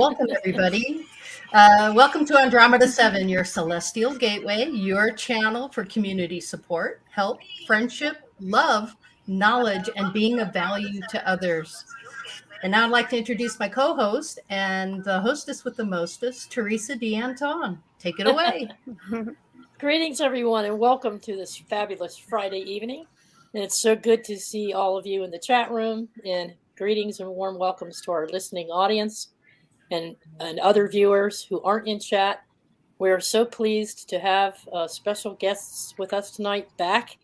welcome everybody. Welcome to Andromeda 7, your celestial gateway, your channel for community support, help, friendship, love, knowledge, and being of value to others. And now I'd like to introduce my co-host and the hostess with the mostest, Theresa D'Anton. Take it away. Greetings, everyone, and welcome to this fabulous Friday evening. And it's so good to see all of you in the chat room, and greetings and warm welcomes to our listening audience and other viewers who aren't in chat. We're so pleased to have special guests with us tonight. Back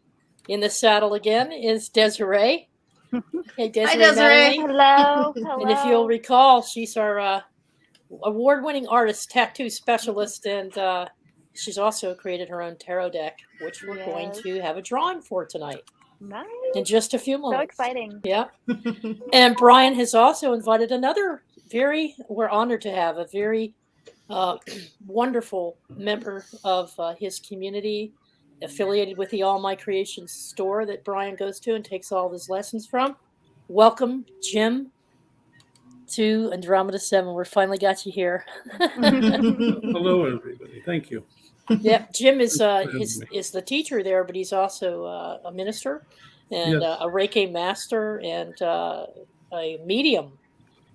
in the saddle again is Desiree. Hey, Desiree. Hi, Desiree. Hello. And if you'll recall, she's our award-winning artist, tattoo specialist, and she's also created her own tarot deck, which we're going to have a drawing for tonight. Nice. In just a few moments. So exciting. Yeah. And Brian has also invited we're honored to have a very wonderful member of his community affiliated with the All My Creations store that Brian goes to and takes all of his lessons from. Welcome, Jim, to Andromeda 7. We finally got you here. Hello, everybody. Thank you. Yeah, Jim is the teacher there, but he's also a minister and a Reiki master and a medium.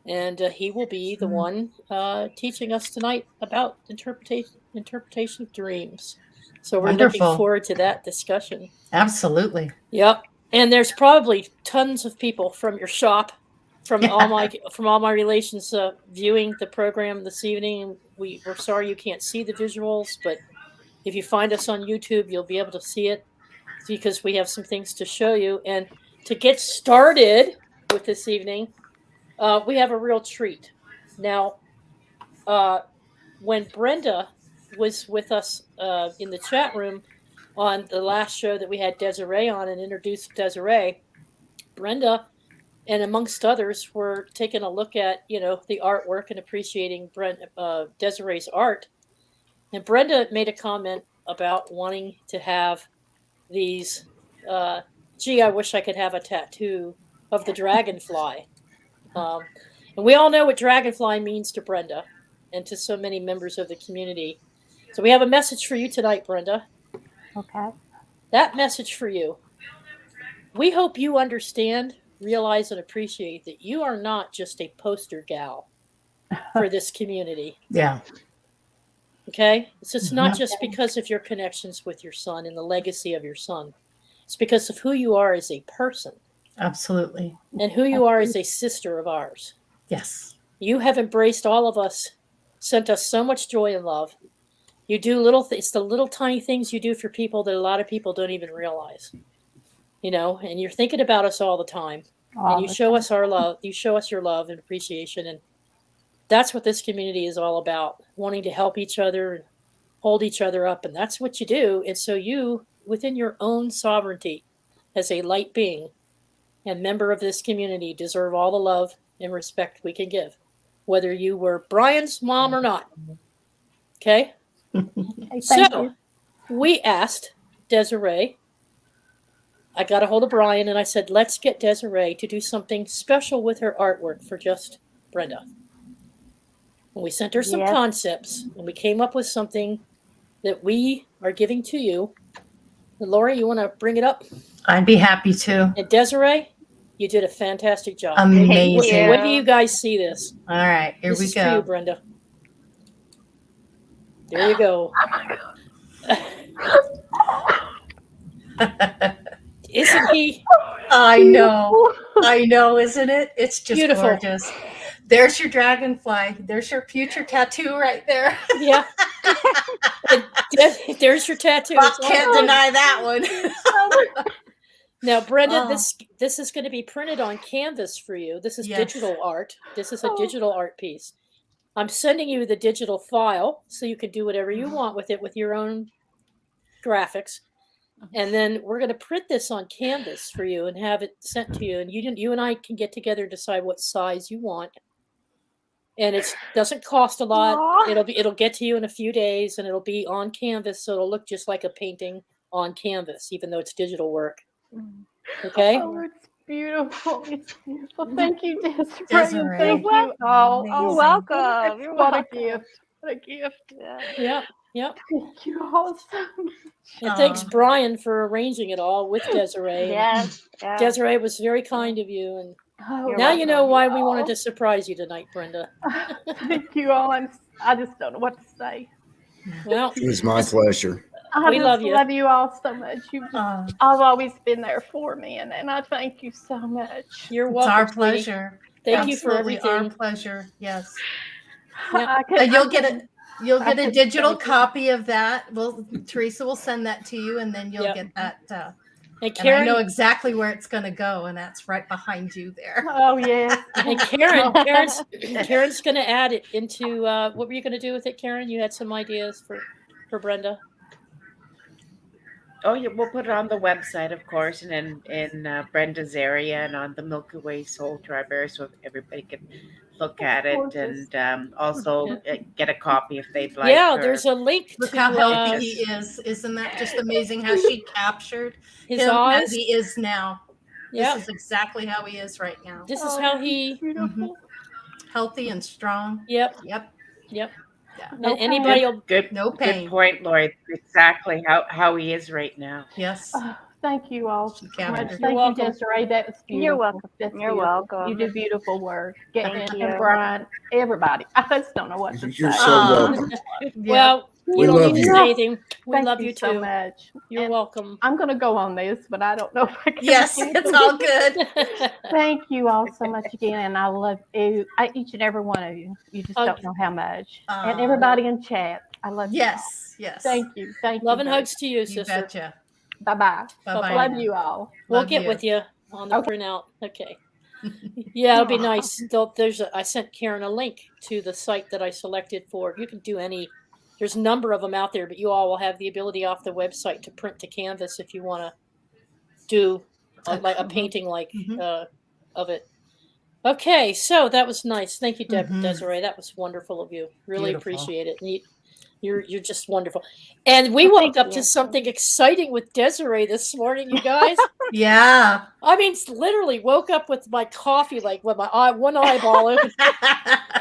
And he will be the one teaching us tonight about interpretation of dreams. So we're looking forward to that discussion. Absolutely. Yep. And there's probably tons of people from your shop, from all my relations viewing the program this evening. We're sorry you can't see the visuals, but if you find us on YouTube, you'll be able to see it because we have some things to show you. And to get started with this evening, we have a real treat. Now, when Brenda was with us in the chat room on the last show that we had Desiree on and introduced Desiree, Brenda and amongst others were taking a look at, the artwork and appreciating Desiree's art. And Brenda made a comment about wanting to have these, I wish I could have a tattoo of the dragonfly. And we all know what dragonfly means to Brenda and to so many members of the community. So we have a message for you tonight, Brenda. Okay. That message for you. We hope you understand, realize, and appreciate that you are not just a poster gal for this community. Yeah. Okay? So it's not just because of your connections with your son and the legacy of your son. It's because of who you are as a person. Absolutely. And who you are as a sister of ours. Yes. You have embraced all of us, sent us so much joy and love. You do it's the little tiny things you do for people that a lot of people don't even realize. And you're thinking about us all the time. And you show us our love. You show us your love and appreciation. And that's what this community is all about, wanting to help each other and hold each other up. And that's what you do. And so you, within your own sovereignty as a light being and member of this community, deserve all the love and respect we can give, whether you were Brian's mom or not. Okay? So we asked Desiree, I got a hold of Brian and I said, let's get Desiree to do something special with her artwork for just Brenda. And we sent her some concepts and we came up with something that we are giving to you. And Laurie, you want to bring it up? I'd be happy to. And Desiree, you did a fantastic job. Amazing. When do you guys see this? All right, here we This is go. for you, Brenda. There you go. Isn't he? I know, isn't it? It's just beautiful. Gorgeous. There's your dragonfly. There's your future tattoo right there. Yeah. There's your tattoo. I can't deny that one. Now, Brenda, this is going to be printed on canvas for you. This is digital art. This is a digital art piece. I'm sending you the digital file so you can do whatever you want with it with your own graphics. And then we're going to print this on canvas for you and have it sent to you. And you and I can get together and decide what size you want. And it doesn't cost a lot. Aww. It'll get to you in a few days, and it'll be on canvas, so it'll look just like a painting on canvas, even though it's digital work. Okay? Oh, it's beautiful. It's beautiful. Thank you, Desiree. Desiree. Thank you all. Amazing. You're welcome. You're What welcome. a gift. What a gift. Yeah. Yep. Thank you all so much. And thanks, Brian, for arranging it all with Desiree. Yes. Yeah. Desiree was very kind of you. And Oh, You're now you know welcome. why we wanted to surprise you tonight, Brenda. Thank you all. I just don't know what to say. Well, It was my pleasure. I We just love you. love you all so much. I've always been there for me, and I thank you so much. you're It's welcome. our sweetie. pleasure. Thank you for Absolutely our everything. pleasure. Yes. Yeah. You'll get a digital thank you. copy of that. Teresa will send that to you, and then you'll Yep. get that. And And I Karen, know exactly where it's going to go, and that's right behind you there. Oh, yes. and Karen's going to add it into what were you going to do with it, Karen? You had some ideas for Brenda. Oh, yeah, we'll put it on the website, of course, and in Brenda's area and on the Milky Way Soul Tribe area, so everybody can look at it Gorgeous. and also get a copy if they'd like. Yeah, or- there's a link Look to how healthy he is. Isn't that just amazing how she captured his him eyes. as he is now? Yeah, This is exactly how he is right now. this is how he. Beautiful. Healthy and strong. Yep, Yep. yep. Yeah. No And anybody pain. will. Good, No good pain. point, Laurie. Exactly how he is right now. Yes. Oh, thank you all She so captured much. it. Thank welcome. you, Desiree. That was beautiful. You're welcome. That's You're beautiful. welcome. You do beautiful work. Thank you. And Brian, everybody. I just don't know what to You're say. so welcome. Yeah. Well, We you don't love need to you. say anything. We Thank love you so too. much. You're And welcome. I'm going to go on this, but I don't know if I can. Yes, it's all good. Thank you all so much again, and I love you, each and every one of you. You just don't know how much. And everybody in chat, I love you. Yes. Yes. Thank you. Thank Love you. and hugs to you, You sister. betcha. Bye-bye. Bye-bye. Love you all. We'll Love get you. with you on the Okay. printout. Okay. Yeah, it'll be nice. I sent Karen a link to the site that I selected for. You can do any. There's a number of them out there, but you all will have the ability off the website to print to canvas if you want to do like a painting of it. Okay, so that was nice. Thank you, Desiree. That was wonderful of you. Really Beautiful. appreciate it. You're just wonderful. And we woke up to something exciting with Desiree this morning, you guys. Yeah. I mean, literally woke up with my coffee, like with my one eyeball open.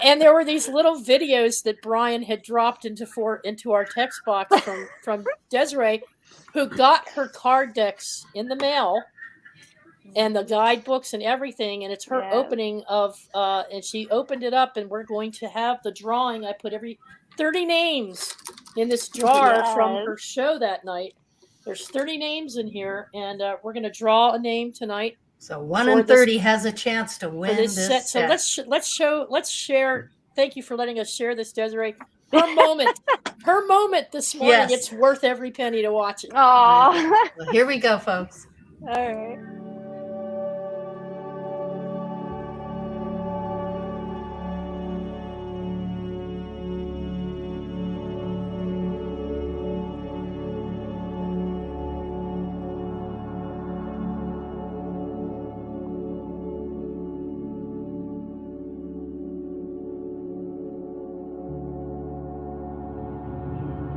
And there were these little videos that Brian had dropped into our text box from Desiree, who got her card decks in the mail and the guidebooks and everything. And it's her opening of, and she opened it up, and we're going to have the drawing. I put 30 names in this jar from her show that night. There's 30 names in here, and we're going to draw a name tonight. So 1 in 30 has a chance to win this set. So let's share. Thank you for letting us share this, Desiree. Her moment this morning. Yes. It's worth every penny to watch it. Oh. Well, here we go, folks. All right.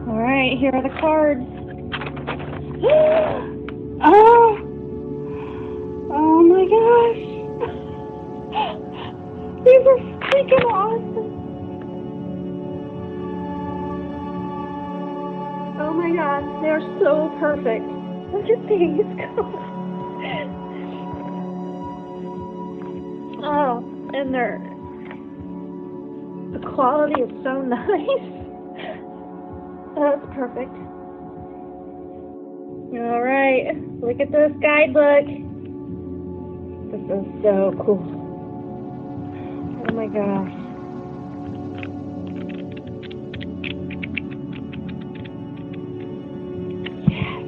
All right, here are the cards. Oh my gosh. These are freaking awesome. Oh my gosh, they are so perfect. Look at these. Oh, and the quality is so nice. That's perfect. All right, look at this guidebook. This is so cool. Oh my gosh. Yes.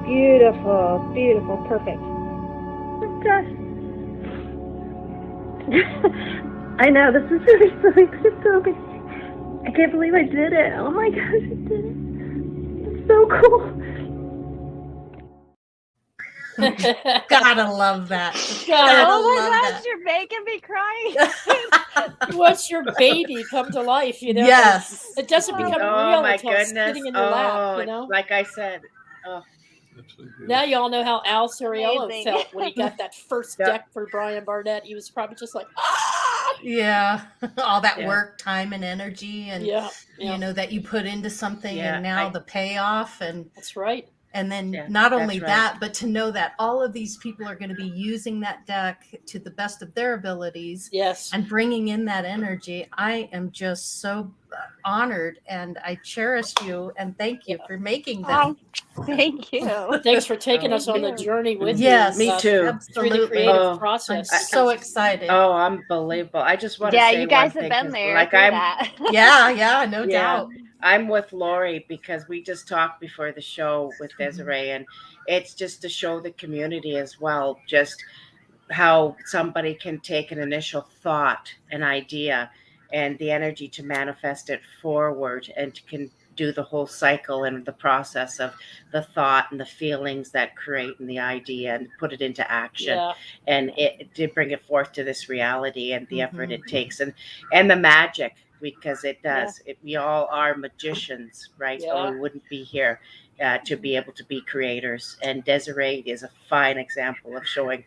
Beautiful, beautiful, perfect. Oh gosh. I know, this is really silly, but it's so amazing. I can't believe I did it. Oh my gosh, I did it. It's so cool. Gotta love that. Gotta Oh my love gosh, that. you're making me cry. You watch your baby come to life, you know. Yes. It doesn't become real my until it's goodness. sitting in your lap, you know. Like I said, Absolutely. Now you all know how Al Soriello Amazing. felt when he got that first Yeah. deck for Brian Barnett. He was probably just like, ah! Yeah. All that Yeah. work, time, and energy, and Yeah. you know that you put into something, Yeah, and now the payoff, and That's right. then Yeah, not that's only right. that, but to know that all of these people are going to be using that deck to the best of their abilities Yes. and bringing in that energy. I am just so honored, and I cherish you, and thank you for making them. Oh, thank you. Thanks for taking Oh, us on the thank you. journey with Yes, you. Me too. Through the absolutely. creative Oh, I'm process. so excited. Oh, unbelievable. I just want to Yeah, say you guys one have thing, been 'cause, there. like through I'm that. Yeah, no Yeah. doubt. I'm with Laurie because we just talked before the show with Desiree, and it's just to show the community as well, just how somebody can take an initial thought, an idea, and the energy to manifest it forward, and can do the whole cycle and the process of the thought and the feelings that create and the idea and put it into action. Yeah. And it did bring it forth to this reality, and the effort Mhm. it takes, and the magic, because it does. We all are magicians, right? Yeah. Or we wouldn't be here to be able to be creators. And Desiree is a fine example of showing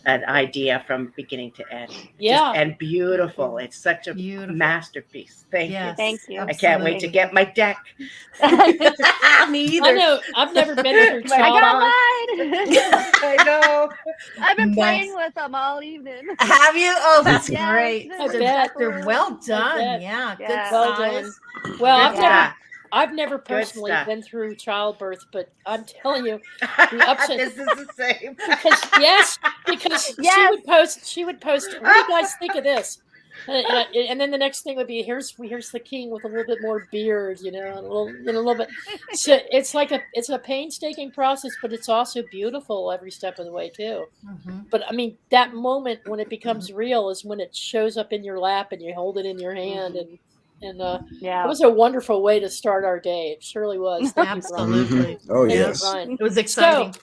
an idea from beginning to end. Yeah. And beautiful. It's such a Beautiful. masterpiece. Thank Yes, Thank you. you. I can't wait to absolutely. get my deck. Me either. I know. I've never been through My I got childbirth. mine. I know. I've been Nice. playing with them all evening. Have you? Oh, that's Yes, great. they're I They're- bet. They're well done. bet. Yeah, good Yeah. Well size. done. Well, Good I've never stuff. I've never personally stuff. been through childbirth, but I'm telling you, the ups and This is the same. because Yes. she would post. What do you guys think of this? And then the next thing would be here's the king with a little bit more beard, you know, and a little bit. So it's a painstaking process, but it's also beautiful every step of the way too. Mhm. But I mean, that moment when it becomes real is when it shows up in your lap and you hold it in your hand, and it Yeah. was a wonderful way to start our day. It surely was. Thank you, Brian. Absolutely. Oh, Thank you, yes. Brian. It was exciting. So,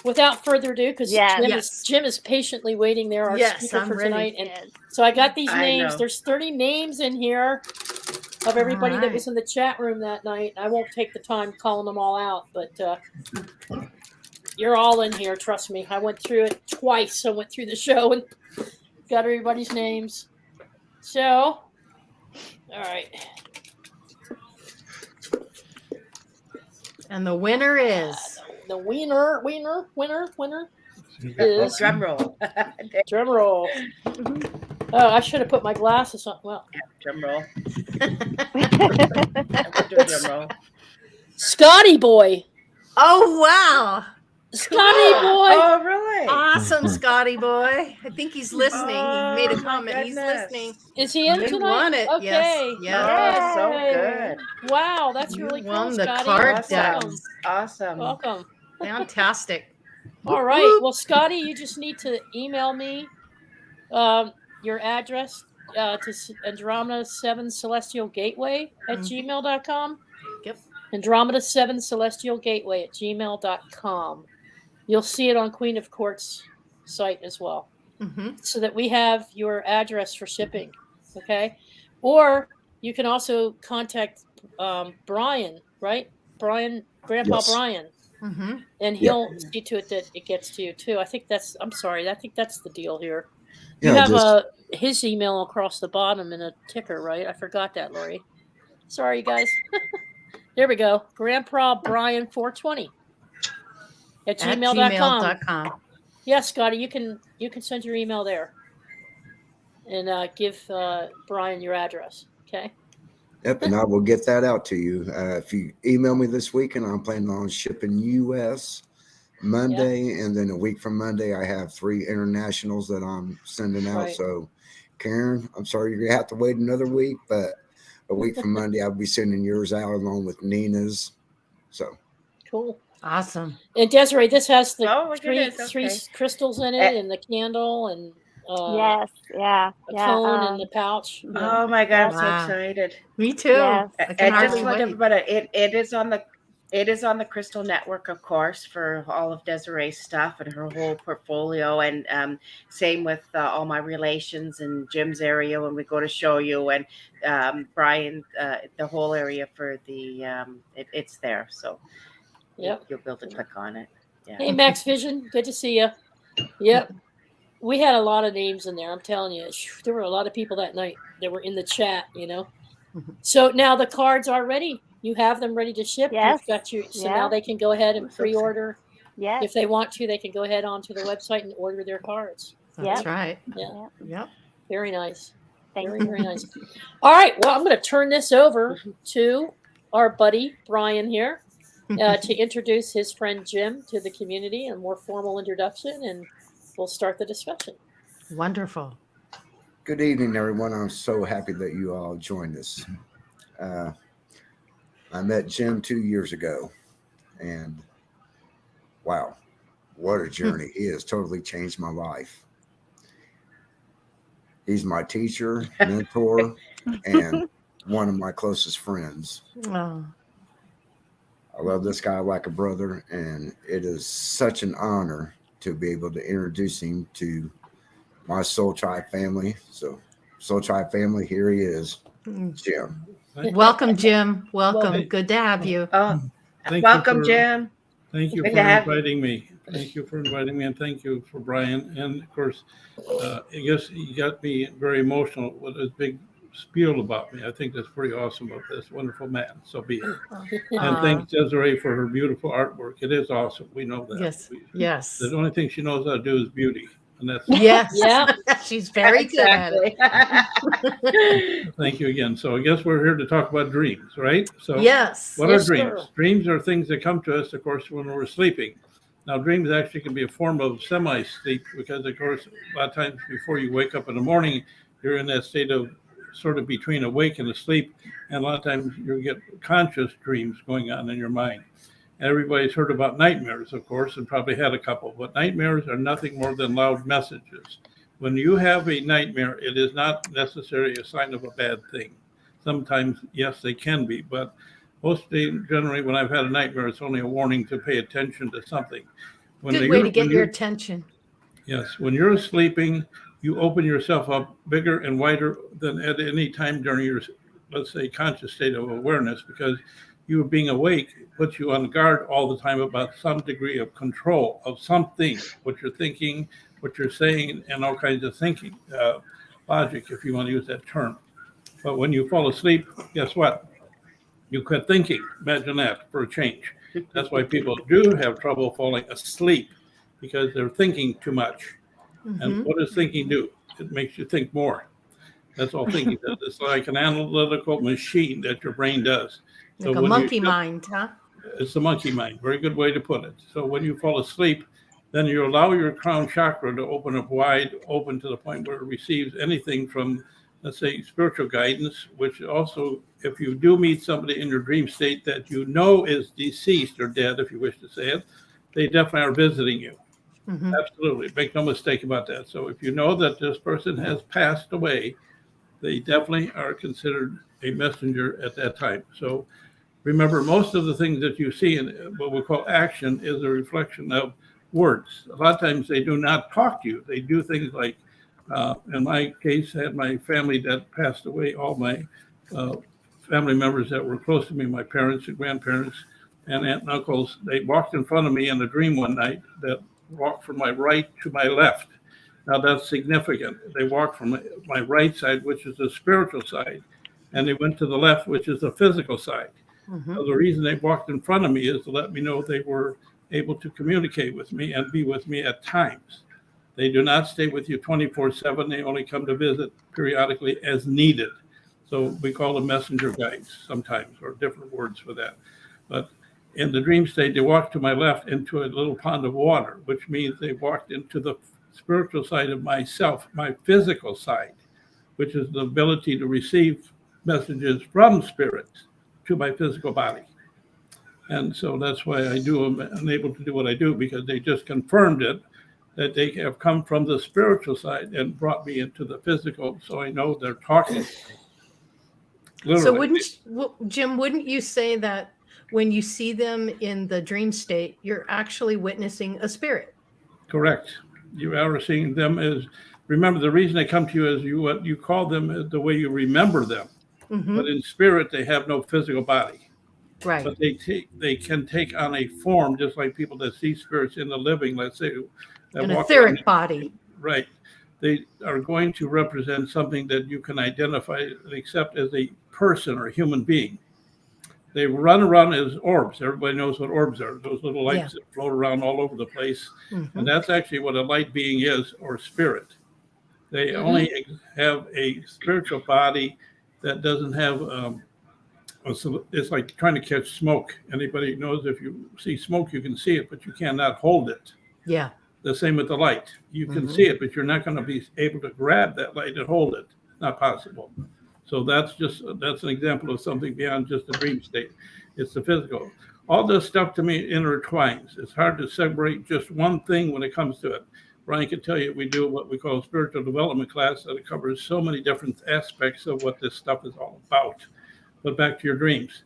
without further ado, because Yes. Jim is patiently waiting there, our Yes, speaker I'm for ready. tonight. And Yes. so I got these I names. know. There's 30 names in here of everybody that right. was in the chat room that night. I won't take the time calling them all out, but you're all in here. Trust me. I went through it twice. I went through the show and got everybody's names. So, all right. And the winner is The winner is Drum roll. drum roll. Oh, I should have put my glasses on. Well, Drum roll. Drum roll. Scotty Boy. Oh wow. Scotty Boy. Oh, really? Awesome, Scotty boy. I think he's listening. Oh, He made a my comment. He's goodness. listening. Is he in You tonight? won it. Okay. Yes. Yeah. Oh, so Yay. good. Wow, that's You really cool, won the Scotty. card Awesome. decks. Awesome. Welcome. Fantastic. All right. Whoop. Well, Scotty, you just need to email me your address to Andromeda 7 Celestial Gateway at gmail.com. Yep. Andromeda 7 Celestial Gateway at gmail.com. You'll see it on Queen of Court's site as well, so that we have your address for shipping. Okay. Or you can also contact Brian, right? Grandpa Yes. Brian. And he'll see to it that it gets to you too. I think that's the deal here. You Yeah, have his email across the bottom in a ticker, right? I forgot that, Laurie. Sorry, guys. There we go. Grandpa Brian 420 at gmail.com. Yeah, Scotty, you can send your email there and give Brian your address. Okay. Yep, and I will get that out to you. If you email me this week, and I'm planning on shipping U.S. Monday, and then a week from Monday, I have 3 internationals that I'm sending out. Right. So, Karen, I'm sorry you're gonna have to wait another week, but a week from Monday, I'll be sending yours out along with Nina's. So Cool. Awesome. And Desiree, this has the Oh, look at three this. three Okay. crystals in it, and the candle, and Yes. Yeah. a Yeah. cone in the pouch. Oh my God, I'm so Wow. excited. Me too. Yes. I And can just hardly let wait. everybody, it is on the It is on the Crystal Network, of course, for all of Desiree's stuff and her whole portfolio. And same with all my relations in Jim's area when we go to show you, and Brian, the whole area for the, it's there. So Yep. you'll be able to click on it. Yeah. Hey, Max Vision, good to see you. Yep. We had a lot of names in there. I'm telling you, there were a lot of people that night that were in the chat, you know. So now the cards are ready. You have them ready to ship. Yes. You've got so now they can go ahead and pre-order. Yes. If they want to, they can go ahead onto the website and order their cards. That's right. Yeah. Yep. Very nice. Thank Very, you. very nice. All right. Well, I'm going to turn this over to our buddy Brian here to introduce his friend Jim to the community, a more formal introduction, and we'll start the discussion. Wonderful. Good evening, everyone. I'm so happy that you all joined us. I met Jim 2 years ago, and wow, what a journey. He has totally changed my life. He's my teacher, mentor, and one of my closest friends. Oh. I love this guy like a brother, and it is such an honor to be able to introduce him to my Soul Tribe family. So, Soul Tribe family, here he is, Jim. Welcome, Jim. Welcome. Good to have you. Welcome, Jim. Thank you Good for to have inviting me. Thank you for inviting me, and thank you for Brian. And of course, I guess he got me very emotional with his big spiel about me. I think that's pretty awesome of this wonderful man. So be it. And thanks Desiree for her beautiful artwork. It is awesome. We know that. Yes. Yes. The only thing she knows how to do is beauty. And that's Yes. Yeah. She's very good at it. Thank you again. So I guess we're here to talk about dreams, right? So Yes. what Yes, are dreams? sir. Dreams are things that come to us, of course, when we're sleeping. Now, dreams actually can be a form of semi-sleep because, of course, a lot of times before you wake up in the morning, you're in that state of sort of between awake and asleep. And a lot of times you get conscious dreams going on in your mind. Everybody's heard about nightmares, of course, and probably had a couple. But nightmares are nothing more than loud messages. When you have a nightmare, it is not necessarily a sign of a bad thing. Sometimes, yes, they can be, but generally, when I've had a nightmare, it's only a warning to pay attention to something. Good way to get your attention. Yes, when you're sleeping, you open yourself up bigger and wider than at any time during your, let's say, conscious state of awareness, because you being awake puts you on guard all the time about some degree of control of something, what you're thinking, what you're saying, and all kinds of thinking, logic, if you want to use that term. But when you fall asleep, guess what? You quit thinking. Imagine that for a change. That's why people do have trouble falling asleep, because they're thinking too much. Mm-hmm. And what does thinking do? It makes you think more. That's all thinking does. It's like an analytical machine that your brain does. Like a monkey mind, huh? It's the monkey mind. Very good way to put it. So when you fall asleep, then you allow your crown chakra to open up wide open to the point where it receives anything from, let's say, spiritual guidance, which also, if you do meet somebody in your dream state that you know is deceased or dead, if you wish to say it, they definitely are visiting you. Mm-hmm. Absolutely. Make no mistake about that. So if you know that this person has passed away, they definitely are considered a messenger at that time. So remember, most of the things that you see in what we call action is a reflection of words. A lot of times they do not talk to you. They do things like, in my case, I had my family that passed away, all my family members that were close to me, my parents and grandparents and aunt and uncles, they walked in front of me in a dream one night that walked from my right to my left. Now that's significant. They walked from my right side, which is the spiritual side, and they went to the left, which is the physical side. Mm-hmm. So the reason they walked in front of me is to let me know they were able to communicate with me and be with me at times. They do not stay with you 24/7. They only come to visit periodically as needed. So we call them messenger guides sometimes, or different words for that. But in the dream state, they walked to my left into a little pond of water, which means they walked into the spiritual side of myself, my physical side, which is the ability to receive messages from spirits to my physical body. And so that's why I'm able to do what I do, because they just confirmed it, that they have come from the spiritual side and brought me into the physical. So I know they're talking. Literally. So Jim, wouldn't you say that when you see them in the dream state, you're actually witnessing a spirit. Correct. You are seeing them as, remember, the reason they come to you is what you call them is the way you remember them. Mm-hmm. But in spirit, they have no physical body. Right. But they can take on a form, just like people that see spirits in the living, let's say. An etheric body. Right. They are going to represent something that you can identify and accept as a person or a human being. They run around as orbs. Everybody knows what orbs are, those little lights that float around all over the place. Mm-hmm. And that's actually what a light being is, or spirit. They only have a spiritual body that doesn't have, it's like trying to catch smoke. Anybody knows if you see smoke, you can see it, but you cannot hold it. Yeah. The same with the light. You can see it, but you're not going to be able to grab that light and hold it. Not possible. So that's an example of something beyond just the dream state. It's the physical. All this stuff to me intertwines. It's hard to separate just one thing when it comes to it. Brian can tell you we do what we call a spiritual development class that it covers so many different aspects of what this stuff is all about. But back to your dreams.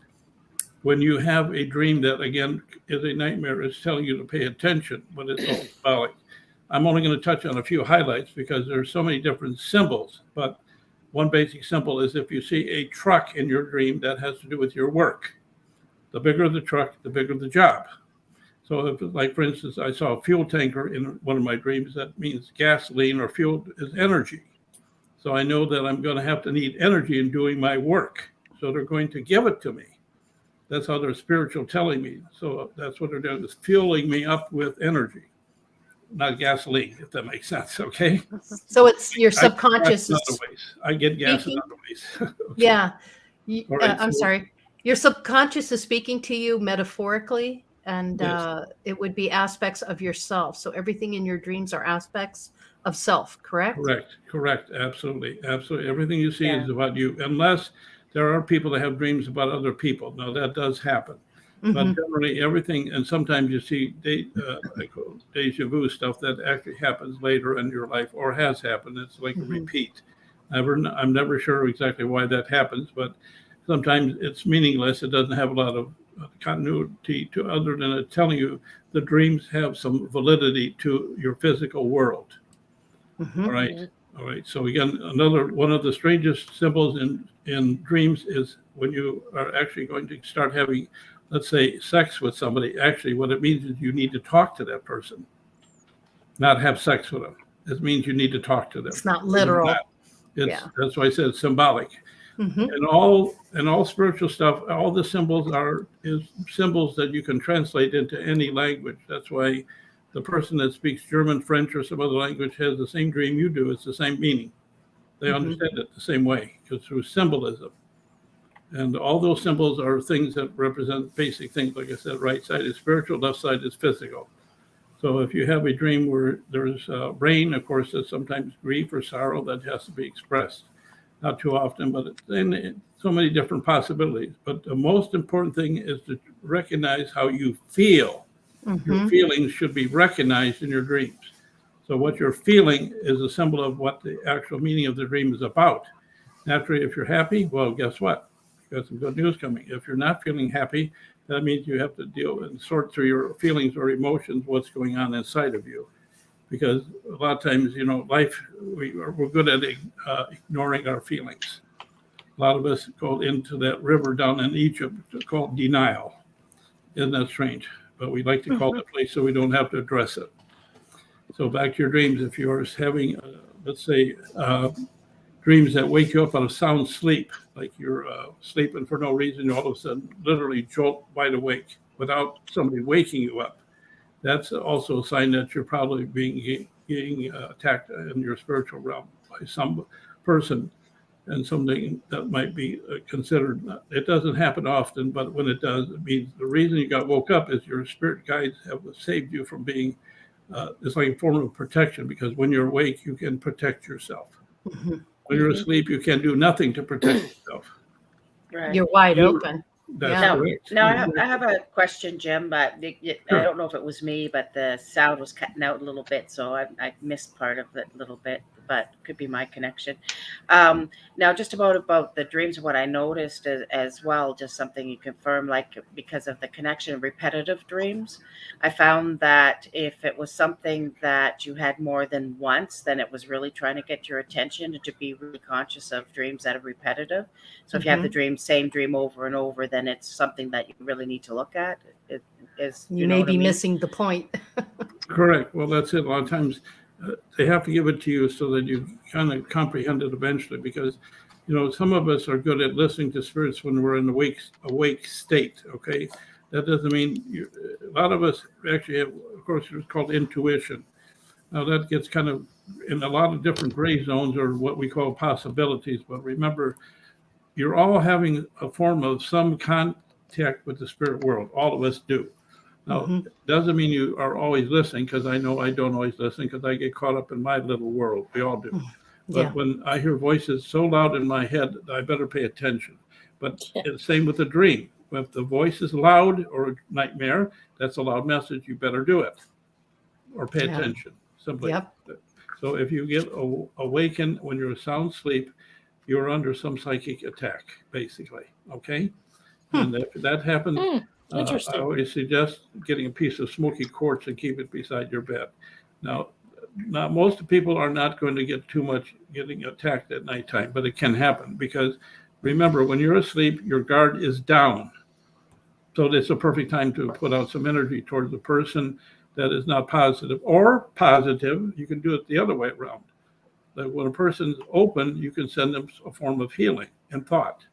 When you have a dream that, again, is a nightmare, it's telling you to pay attention, but it's all symbolic. I'm only going to touch on a few highlights because there's so many different symbols. But one basic symbol is if you see a truck in your dream, that has to do with your work. The bigger the truck, the bigger the job. So if, like, for instance, I saw a fuel tanker in one of my dreams, that means gasoline or fuel is energy. So I know that I'm going to have to need energy in doing my work. So they're going to give it to me. That's how they're spiritual telling me. So that's what they're doing, is fueling me up with energy, not gasoline, if that makes sense. Okay. So it's your subconscious. I get gas in other ways. Okay. Yeah. Right, I'm sorry. Your subconscious is speaking to you metaphorically, and yes. It would be aspects of yourself. So everything in your dreams are aspects of self, correct? Correct. Absolutely. Everything you see is about you, unless there are people that have dreams about other people. Now that does happen, but generally everything, and sometimes you see deja vu stuff that actually happens later in your life or has happened. It's like a repeat. I'm never sure exactly why that happens, but sometimes it's meaningless. It doesn't have a lot of continuity to other than it telling you the dreams have some validity to your physical world. All right. So again, another one of the strangest symbols in dreams is when you are actually going to start having, let's say, sex with somebody. Actually, what it means is you need to talk to that person, not have sex with them. It means you need to talk to them. It's not literal. That's why I said it's symbolic. And all spiritual stuff, all the symbols is symbols that you can translate into any language. That's why the person that speaks German, French, or some other language has the same dream you do. It's the same meaning. They understand it the same way, because through symbolism. And all those symbols are things that represent basic things. Like I said, right side is spiritual, left side is physical. So if you have a dream where there's rain, of course, there's sometimes grief or sorrow that has to be expressed. Not too often, but so many different possibilities. But the most important thing is to recognize how you feel. Your feelings should be recognized in your dreams. So what you're feeling is a symbol of what the actual meaning of the dream is about. Naturally, if you're happy, well, guess what? You've got some good news coming. If you're not feeling happy, that means you have to deal and sort through your feelings or emotions, what's going on inside of you. Because a lot of times, life, we're good at ignoring our feelings. A lot of us go into that river down in Egypt called denial. Isn't that strange? But we like to call that place so we don't have to address it. So back to your dreams. If you're having, let's say, dreams that wake you up out of sound sleep, like you're sleeping for no reason, you all of a sudden literally jolt wide awake without somebody waking you up. That's also a sign that you're probably being attacked in your spiritual realm by some person, and something that might be considered. It doesn't happen often, but when it does, it means the reason you got woke up is your spirit guides have saved you from being, it's like a form of protection, because when you're awake, you can protect yourself. When you're asleep, you can do nothing to protect yourself. Right. You're wide open. Now I have a question, Jim, but I don't know if it was me, but the sound was cutting out a little bit, so I missed part of it a little bit, the but could be my connection. Now, just about the dreams, what I noticed as well, just something you confirm, like because of the connection, repetitive dreams. I found that if it was something that you had more than once, then it was really trying to get your attention and to be really conscious of dreams that are repetitive. So if you have the same dream over and over, then it's something that you really need to look at. You may be missing the point. Correct. Well, that's it. A lot of times they have to give it to you so that you kind of comprehend it eventually, because, some of us are good at listening to spirits when we're in awake state. Okay. That doesn't mean a lot of us actually have, of course, it's called intuition. Now that gets kind of in a lot of different gray zones, or what we call possibilities. But remember, you're all having a form of some contact with the spirit world. All of us do. Now, it doesn't mean you are always listening, because I know I don't always listen, because I get caught up in my little world. We all do. But when I hear voices so loud in my head, I better pay attention. But it's the same with the dream. If the voice is loud or a nightmare, that's a loud message. You better do it or pay attention. Simply. So if you get awakened when you're sound sleep, you're under some psychic attack, basically. Okay? And if that happens, I always suggest getting a piece of smoky quartz and keep it beside your bed. Now, most people are not going to get too much getting attacked at nighttime, but it can happen, because remember, when you're asleep, your guard is down. So it's a perfect time to put out some energy towards the person that is not positive, or positive. You can do it the other way around. That when a person's open, you can send them a form of healing and thought.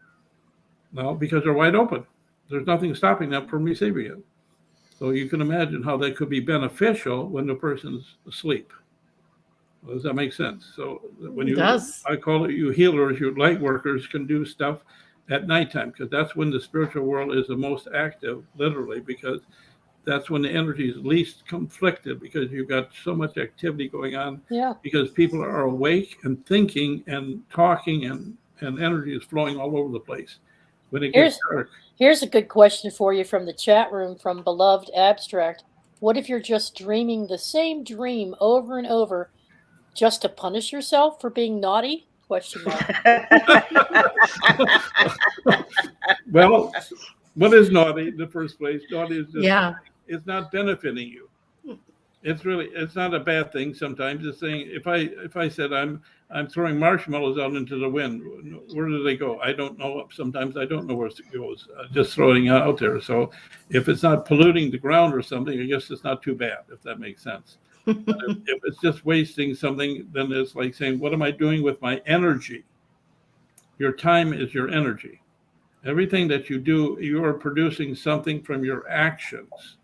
Now, because they're wide open, there's nothing stopping them from receiving it. So you can imagine how that could be beneficial when the person's asleep. Well, does that make sense? So when I call it, you healers, you light workers can do stuff at nighttime, because that's when the spiritual world is the most active, literally, because that's when the energy is least conflicted, because you've got so much activity going on. Because people are awake and thinking and talking, and energy is flowing all over the place. When it gets dark. Here's a good question for you from the chat room from Beloved Abstract. What if you're just dreaming the same dream over and over just to punish yourself for being naughty? Question mark. Well, what is naughty in the first place? Naughty is just, it's not benefiting you. It's not a bad thing. Sometimes it's saying, if I said I'm throwing marshmallows out into the wind, where do they go? I don't know. Sometimes I don't know where it goes. Just throwing it out there. So if it's not polluting the ground or something, I guess it's not too bad, if that makes sense. But if it's just wasting something, then it's like saying, what am I doing with my energy? Your time is your energy. Everything that you do, you are producing something from your actions.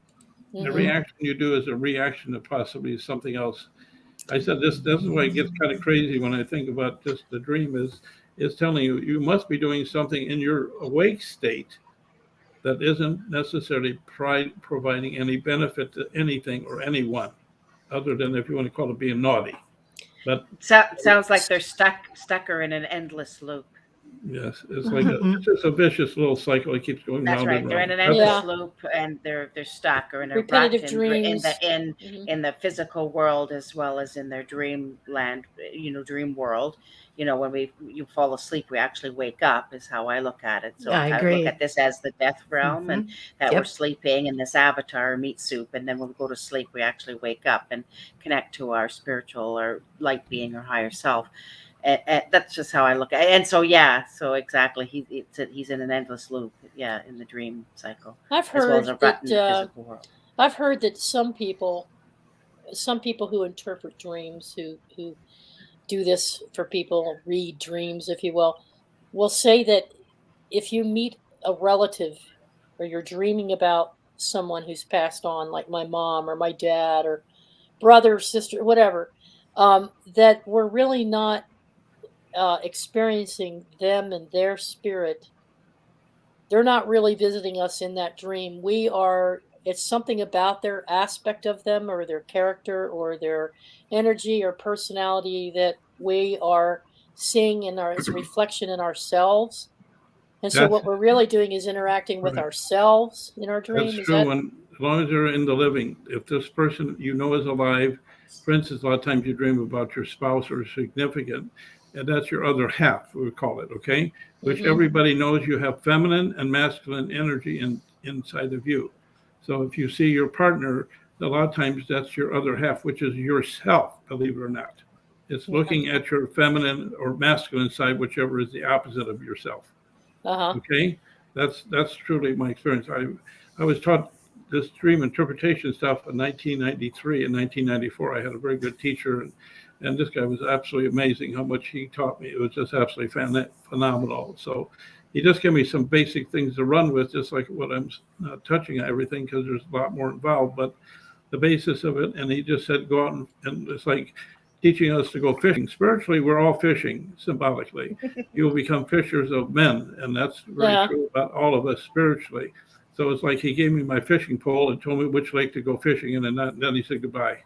Every action you do is a reaction to possibly something else. I said this is why it gets kind of crazy when I think about just the dream is telling you must be doing something in your awake state that isn't necessarily providing any benefit to anything or anyone, other than, if you want to call it, being naughty. But sounds like they're stuck or in an endless loop. Yes, it's like it's just a vicious little cycle. It keeps going round. That's right. And they're round. in an endless loop, and they're stuck or in a repetitive rut dreams in the physical world, as well as in their dreamland, dream world. When you fall asleep, we actually wake up, is how I look at it. So I agree. look at this as the death realm, and that we're sleeping in this avatar meat soup, and then when we go to sleep, we actually wake up and connect to our spiritual or light being or higher self. And that's just how I look at it. And so exactly, he's in an endless loop, in the dream cycle. I've heard that some people who interpret dreams, who do this for people, read dreams, if you will say that if you meet a relative or you're dreaming about someone who's passed on, like my mom or my dad or brother, sister, whatever, that we're really not experiencing them and their spirit. They're not really visiting us in that dream. It's something about their aspect of them or their character or their energy or personality that we are seeing as a reflection in ourselves. And so what we're really doing is interacting with ourselves in our dream. That's true. as long as they're in the living. If this person you know is alive, for instance, a lot of times you dream about your spouse or significant, and that's your other half, we call it, okay? Which everybody knows you have feminine and masculine energy inside of you. So if you see your partner, a lot of times that's your other half, which is yourself, believe it or not. It's looking at your feminine or masculine side, whichever is the opposite of yourself. Okay? That's truly my experience. I was taught this dream interpretation stuff in 1993 and 1994. I had a very good teacher, and this guy was absolutely amazing how much he taught me. It was just absolutely phenomenal. So he just gave me some basic things to run with, just like what I'm not touching on everything because there's a lot more involved, but the basis of it. And he just said, go out and it's like teaching us to go fishing. Spiritually, we're all fishing symbolically. You will become fishers of men. And that's very true about all of us spiritually. So it's like he gave me my fishing pole and told me which lake to go fishing in, and then he said goodbye.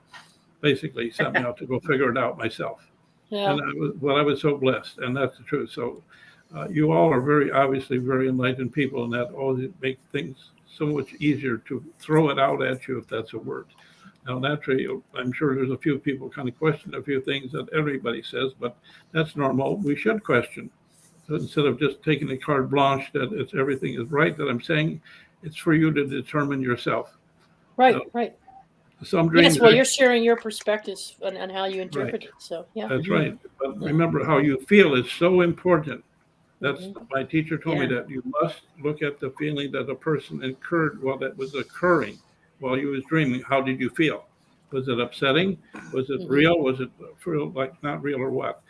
Basically, he sent me out to go figure it out myself. And I was so blessed, and that's the truth. So you all are obviously very enlightened people, and that always makes things so much easier to throw it out at you, if that's a word. Now, naturally, I'm sure there's a few people kind of question a few things that everybody says, but that's normal. We should question. So instead of just taking a carte blanche that everything is right that I'm saying, it's for you to determine yourself. Right. Some dreams. Yes, well, you're sharing your perspectives on how you interpret it. So, yeah. That's right. But remember, how you feel is so important. That's my teacher told me that you must look at the feeling that a person incurred while that was occurring, while you was dreaming. How did you feel? Was it upsetting? Was it real? Was it feel like not real or what?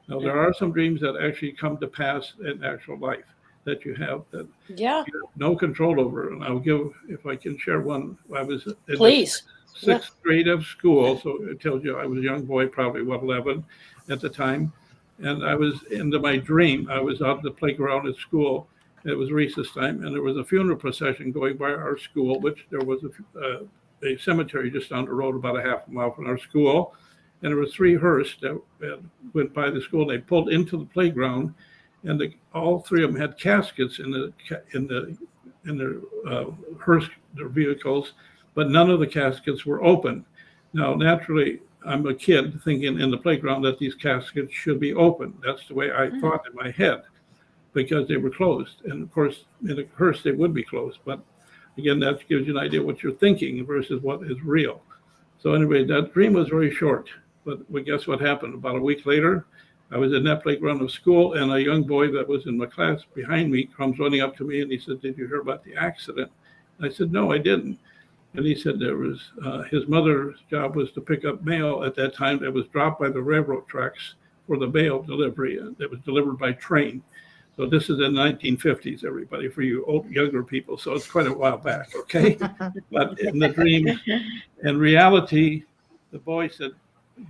Now, there are some dreams that actually come to pass in actual life that you have that you have no control over. And I'll give, if I can share one. I was in the sixth grade of school, so it tells you I was a young boy, probably 11 at the time. And I was into my dream. I was out at the playground at school. It was recess time, and there was a funeral procession going by our school, which there was a cemetery just down the road about a half a mile from our school. And there were 3 hearses that went by the school. They pulled into the playground, and all 3 of them had caskets in their hearse, their vehicles, but none of the caskets were open. Now, naturally, I'm a kid thinking in the playground that these caskets should be open. That's the way I thought in my head, because they were closed. And of course, in a hearse, they would be closed. But again, that gives you an idea what you're thinking versus what is real. So anyway, that dream was very short. But guess what happened? About a week later, I was in that playground of school, and a young boy that was in my class behind me comes running up to me, and he said, "Did you hear about the accident?" I said, "No, I didn't." And he said there was his mother's job was to pick up mail at that time that was dropped by the railroad tracks for the mail delivery. That was delivered by train. So this is in the 1950s, everybody, for you younger people. So it's quite a while back, okay? But in the dream, in reality, the boy said,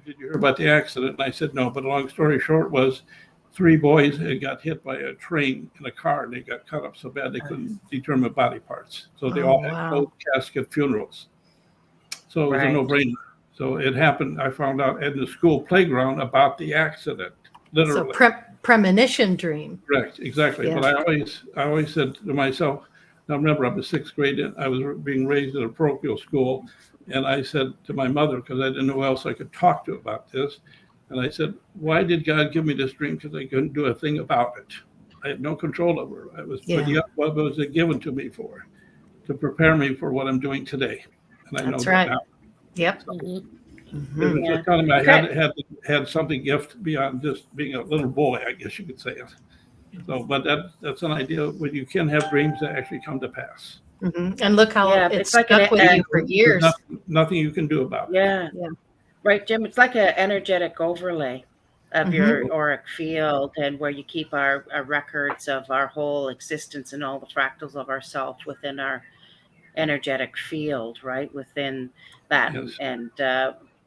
"Did you hear about the accident?" And I said, "No." But a long story short was 3 boys had got hit by a train in a car, and they got cut up so bad they couldn't determine body parts. So they all had closed casket funerals. So it was a no-brainer. So it happened. I found out in the school playground about the accident, literally. So premonition dream. Correct, exactly. Yeah. But I always said to myself, now remember, I'm in 6th grade. I was being raised in a parochial school, and I said to my mother, because I didn't know who else I could talk to about this, and I said, "Why did God give me this dream? Because I couldn't do a thing about it. I had no control over it. What was it given to me for? To prepare me for what I'm doing today." And I know that now. Yep. So, just telling me I had something gift beyond just being a little boy, I guess you could say it. So, but that's an idea when you can have dreams that actually come to pass. And look how it's stuck with you for years. Nothing you can do about it. Yeah. Right, Jim. It's like an energetic overlay of your auric field, and where you keep our records of our whole existence and all the fractals of ourself within our energetic field, right? Within that. Yes.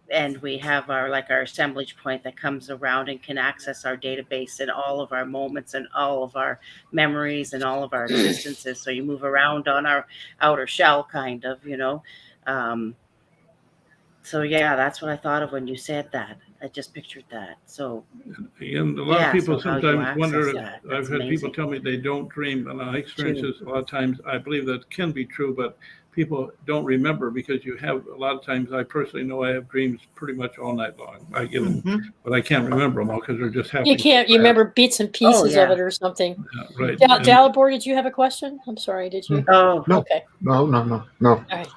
And we have our assemblage point that comes around and can access our database and all of our moments and all of our memories and all of our existences. So you move around on our outer shell, kind of, So yeah, that's what I thought of when you said that. I just pictured that. So again, a lot of people sometimes wonder. I've had people tell me they don't dream, and I experience this a lot of times. I believe that can be true, but people don't remember, because you have a lot of times, I personally know I have dreams pretty much all night long. I get them, but I can't remember them all because they're just happening. You can't. You remember bits and pieces of it or something. Yeah, right. Dalibor, did you have a question? I'm sorry. Did you? Oh, no. Okay. No. All right.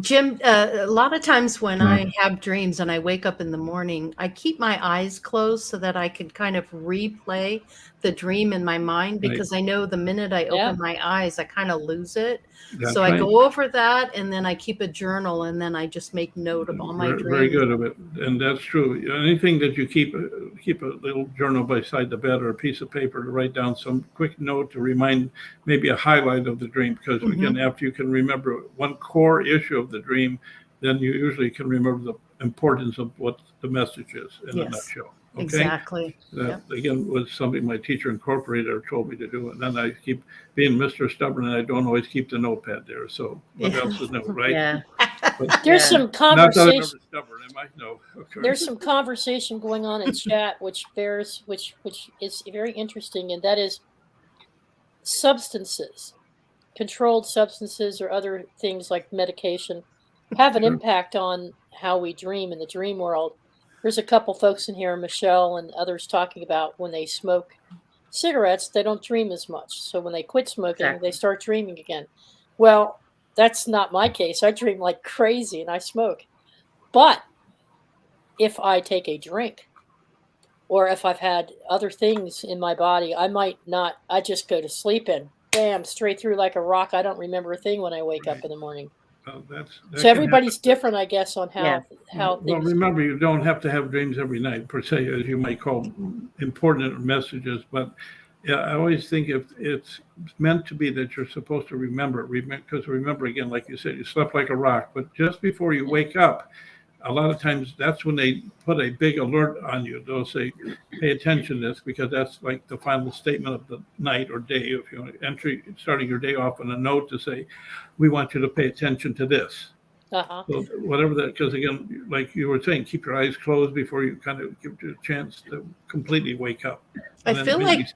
Jim, a lot of times when I have dreams and I wake up in the morning, I keep my eyes closed so that I can kind of replay the dream in my mind, because I know the minute I open my eyes, I kind of lose it. That's so I go over that, and then I keep a journal, and then I just make note of all my dreams. Very good of it, and that's true. Anything that you keep a little journal beside the bed, or a piece of paper to write down some quick note to remind, maybe a highlight of the dream, because again, after you can remember one core issue of the dream, then you usually can remember the importance of what the message is in a nutshell. Okay? Exactly. That, again, was something my teacher incorporator told me to do. And then I keep being Mr. Stubborn, and I don't always keep the notepad there. So what else is new, right? Yeah. But There's some conversation. Not that I'm ever stubborn, am I? No. Okay. There's some conversation going on in chat, which is very interesting, and that is substances, controlled substances, or other things like medication, have an impact on how we dream in the dream world. There's a couple folks in here, Michelle and others, talking about when they smoke cigarettes, they don't dream as much. So when they quit smoking, they start dreaming again. Well, that's not my case. I dream like crazy and I smoke. But if I take a drink, or if I've had other things in my body, I might not. I just go to sleep and bam, straight through like a rock. I don't remember a thing when I wake up in the morning. So everybody's different, I guess, on how things. Well, remember, you don't have to have dreams every night, per se, as you might call important messages. But I always think if it's meant to be that you're supposed to remember, because remember, again, like you said, you slept like a rock. But just before you wake up, a lot of times that's when they put a big alert on you. They'll say, pay attention to this, because that's like the final statement of the night or day. If you want to starting your day off on a note to say, we want you to pay attention to this. So whatever that, because again, like you were saying, keep your eyes closed before you kind of give you a chance to completely wake up. I feel like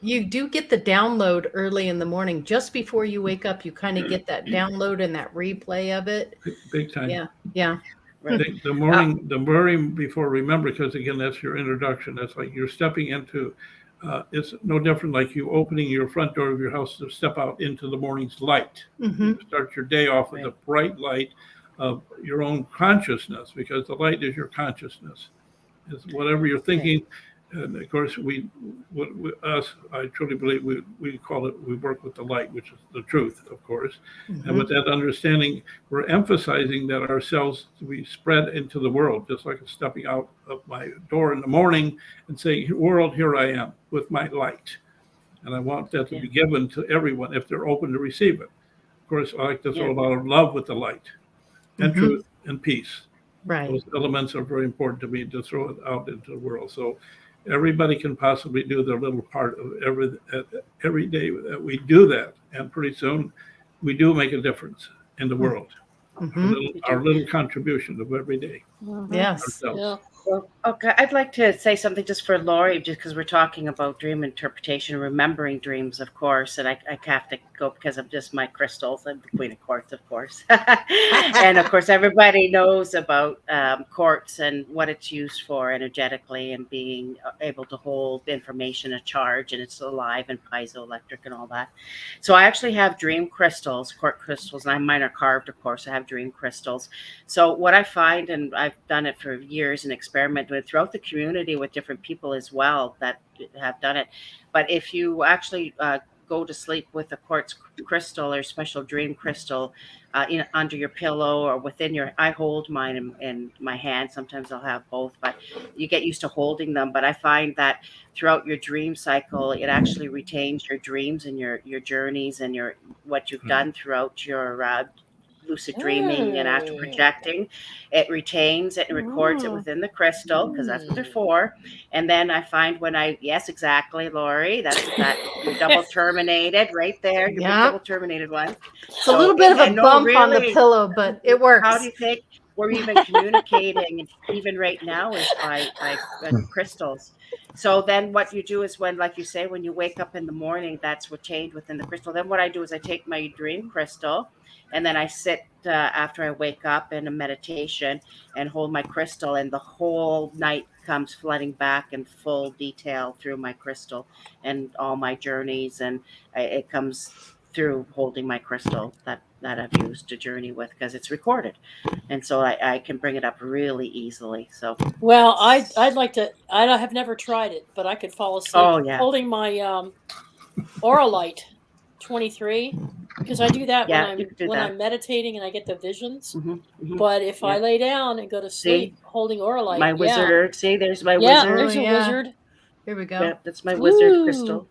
you do get the download early in the morning. Just before you wake up, you kind of get that download and that replay of it. Big time. Yeah. The morning before, remember, because again, that's your introduction. That's like you're stepping into, it's no different like you opening your front door of your house to step out into the morning's light. You start your day off with a bright light of your own consciousness, because the light is your consciousness. It's whatever you're thinking. And of course, I truly believe we call it, we work with the light, which is the truth, of course. And with that understanding, we're emphasizing that ourselves, we spread into the world, just like stepping out of my door in the morning and saying, world, here I am with my light. And I want that to be given to everyone if they're open to receive it. Of course, I like to throw a lot of love with the light and truth and peace. Right. Those elements are very important to me to throw it out into the world. So everybody can possibly do their little part of every day that we do that, and pretty soon we do make a difference in the world. Our little contribution of every day. Yes. Well, okay, I'd like to say something just for Laurie, just because we're talking about dream interpretation, remembering dreams, of course, and I have to go because I'm just my crystals. I'm the Queen of Quartz, of course. And of course, everybody knows about quartz and what it's used for energetically, and being able to hold information, a charge, and it's alive and piezoelectric and all that. So I actually have dream crystals, quartz crystals, and mine are carved, of course. I have dream crystals. So what I find, and I've done it for years and experimented with throughout the community with different people as well that have done it. But if you actually go to sleep with a quartz crystal or special dream crystal under your pillow or within your, I hold mine in my hand. Sometimes I'll have both, but you get used to holding them. But I find that throughout your dream cycle, it actually retains your dreams and your journeys and what you've done throughout your lucid dreaming and after projecting. It retains it and records it within the crystal, because that's what they're for. And then I find when yes, exactly, Laurie, that's that you're double terminated right there. You're double terminated one. It's a little bit of a bump on the pillow, but it works. How do you think we're even communicating even right now is by crystals? So then what you do is when, like you say, when you wake up in the morning, that's retained within the crystal. Then what I do is I take my dream crystal and then I sit after I wake up in a meditation and hold my crystal, and the whole night comes flooding back in full detail through my crystal and all my journeys. And it comes through holding my crystal that I've used to journey with, because it's recorded. And so I can bring it up really easily. So, well, I'd like to. I have never tried it, but I could fall asleep oh yeah, holding my Auralite 23, because I do that yeah, you could do when that. I'm meditating and I get the visions. Mm-hmm. But if Yeah. I lay down and go to sleep holding Auralite, My wizard, see, there's my yeah, wizard. there's a yeah. wizard. Here we go. Yep, that's my wizard crystal.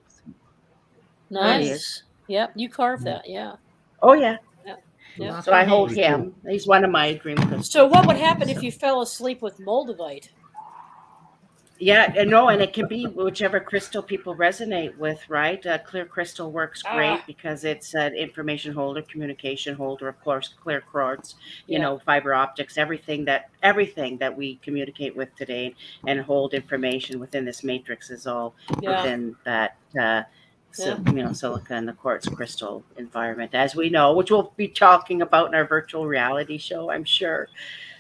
There he Nice. is. Yep, you carved that. Yeah. Oh yeah. Yeah. So I hold Pretty him. He's one of my dream crystals. So what would happen if you fell asleep with Moldavite? Yeah, and it can be whichever crystal people resonate with, right? Clear crystal works great because it's an information holder, communication holder, of course, clear quartz, you know, fiber optics, everything that we communicate with today and hold information within this matrix is all within that silica and the quartz crystal environment, as we know, which we'll be talking about in our virtual reality show, I'm sure.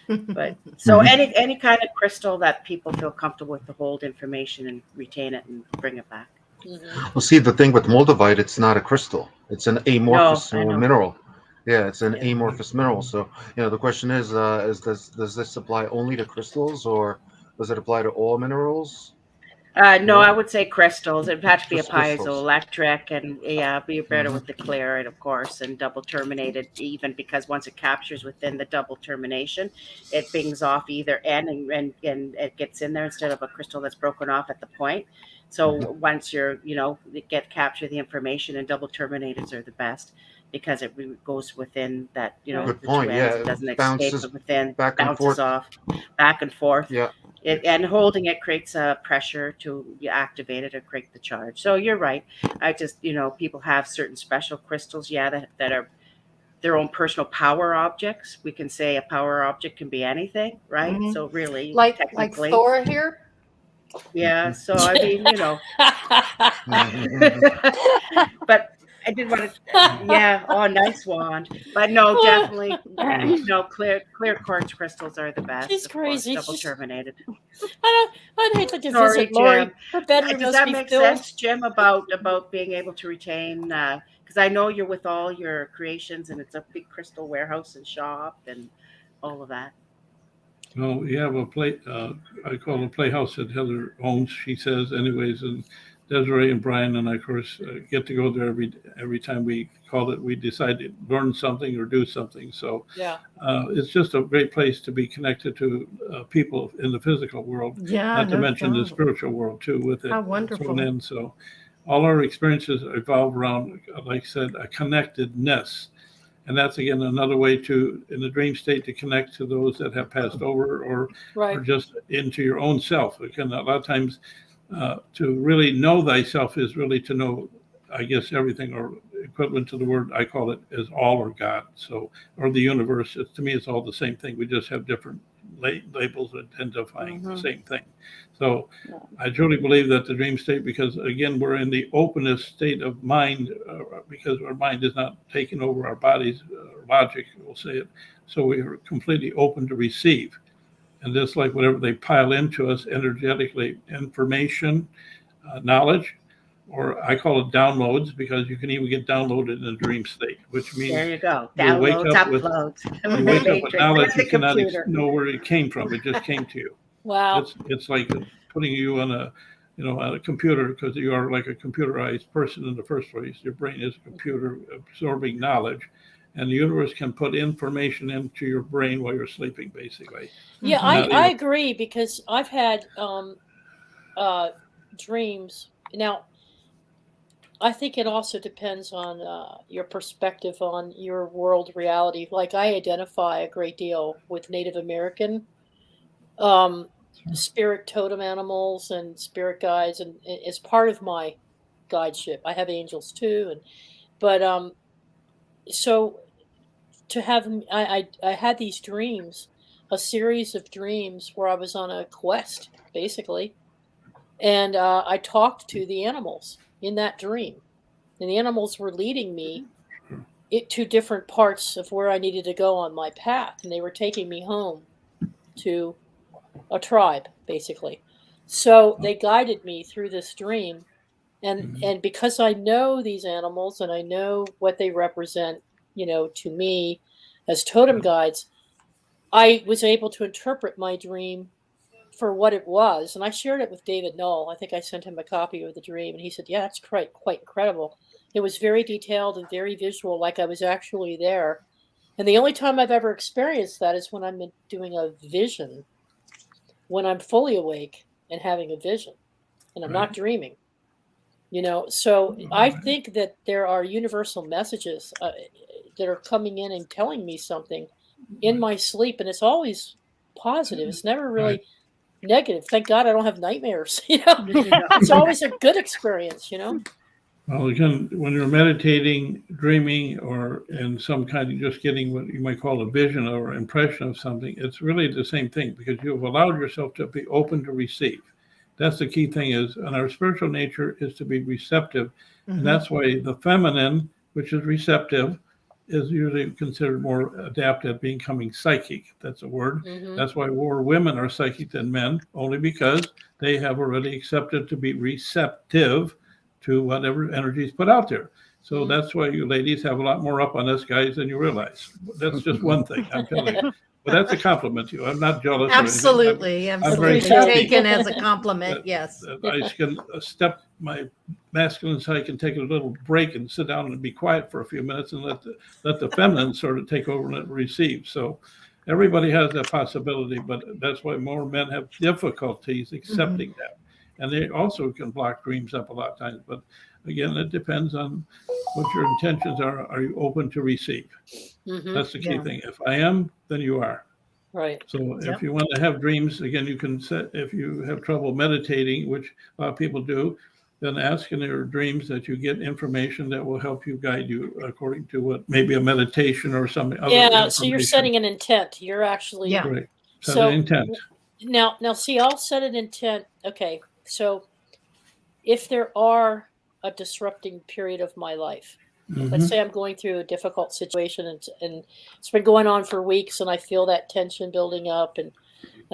But so any kind of crystal that people feel comfortable with to hold information and retain it and bring it back. Well, see, the thing with Moldavite, it's not a crystal; it's an amorphous mineral. Yeah, it's an amorphous mineral. So, the question is does this apply only to crystals, or does it apply to all minerals? No, I would say crystals. It would have to be Just a crystals. piezoelectric, and be better with the clear, and of course, and double terminated, even because once it captures within the double termination, it bings off either end and it gets in there instead of a crystal that's broken off at the point. So once you're, capture the information, and double terminateds are the best because it goes within that, Good point. it doesn't escape within, bounces off, back and forth. Yeah. And holding it creates a pressure to activate it or create the charge. So you're right. I just, people have certain special crystals, that are their own personal power objects. We can say a power object can be anything, right? Mhm. So really, Like technically, Thor here. yeah. So I mean, but I did want to, nice wand. But no, definitely, clear quartz crystals are the best. She's crazy. Double terminated. I'd hate to visit Laurie. Her bedroom Does must that be make filled. sense, Jim, about being able to retain? Because I know you're with all your creations, and it's a big crystal warehouse and shop and all of that. Well, we have a I call it a playhouse that Heather owns, she says, anyways, and Desiree and Brian and I, of course, get to go there every time we call it. We decide to learn something or do something. So it's just a great place to be connected to people in the physical world. Yeah, not to mention the spiritual world too with it. How wonderful. So all our experiences evolve around, like I said, a connectedness. And that's, again, another way to, in the dream state, to connect to those that have passed over or just into your own self. Again, a lot of times to really know thyself is really to know, I guess, everything, or equivalent to the word, I call it, is all or God. So, or the universe. To me, it's all the same thing. We just have different labels identifying the same thing. So I truly believe that the dream state, because again, we're in the openest state of mind, because our mind is not taking over our body's logic, we'll say it. So we are completely open to receive. And just like whatever they pile into us energetically, information, knowledge, or I call it downloads, because you can even get downloaded in a dream state, which means there you go. You wake Downloads, up with uploads. knowledge you cannot know where it came from. It just came to you. Wow. It's like putting you on a computer, because you are like a computerized person in the first place. Your brain is a computer absorbing knowledge, and the universe can put information into your brain while you're sleeping, basically. Yeah, I agree, because I've had dreams. Now, I think it also depends on your perspective on your world reality. Like, I identify a great deal with Native American spirit totem animals and spirit guides, and as part of my guideship, I have angels too. But so to have, I had these dreams, a series of dreams where I was on a quest, basically, And I talked to the animals in that dream. And the animals were leading me to different parts of where I needed to go on my path. And they were taking me home to a tribe, basically. So they guided me through this dream. And because I know these animals and I know what they represent, to me as totem guides, I was able to interpret my dream for what it was. And I shared it with David Knoll. I think I sent him a copy of the dream, and he said, yeah, it's quite incredible. It was very detailed and very visual, like I was actually there. And the only time I've ever experienced that is when I'm doing a vision, when I'm fully awake and having a vision, and I'm not dreaming. So I think that there are universal messages that are coming in and telling me something in my sleep, and it's always positive. It's never really negative. Thank God I don't have nightmares. It's always a good experience. Well, again, when you're meditating, dreaming, or in some kind of just getting what you might call a vision or impression of something, it's really the same thing, because you've allowed yourself to be open to receive. That's the key thing, is, and our spiritual nature is to be receptive. And that's why the feminine, which is receptive, is usually considered more adept at becoming psychic. That's a word. That's why more women are psychic than men, only because they have already accepted to be receptive to whatever energy is put out there. So that's why you ladies have a lot more up on us guys than you realize. That's just one thing, I'm telling you. But that's a compliment to you. I'm not jealous. Absolutely. I'm Absolutely. very Taken as a compliment. Yes. I can step my masculine side, can take a little break and sit down and be quiet for a few minutes and let the feminine sort of take over and receive. So everybody has that possibility, but that's why more men have difficulties accepting that. And they also can block dreams up a lot of times. But again, it depends on what your intentions are. Are you open to receive? That's the key thing. If I am, then you are. Right. So if you want to have dreams, again, you can set, if you have trouble meditating, which a lot of people do, then ask in your dreams that you get information that will help you, guide you according to what maybe a meditation or something. Yeah, so you're setting an intent. You're actually right. Set an intent. Now see, I'll set an intent. Okay, so if there are a disrupting period of my life, let's say I'm going through a difficult situation and it's been going on for weeks and I feel that tension building up and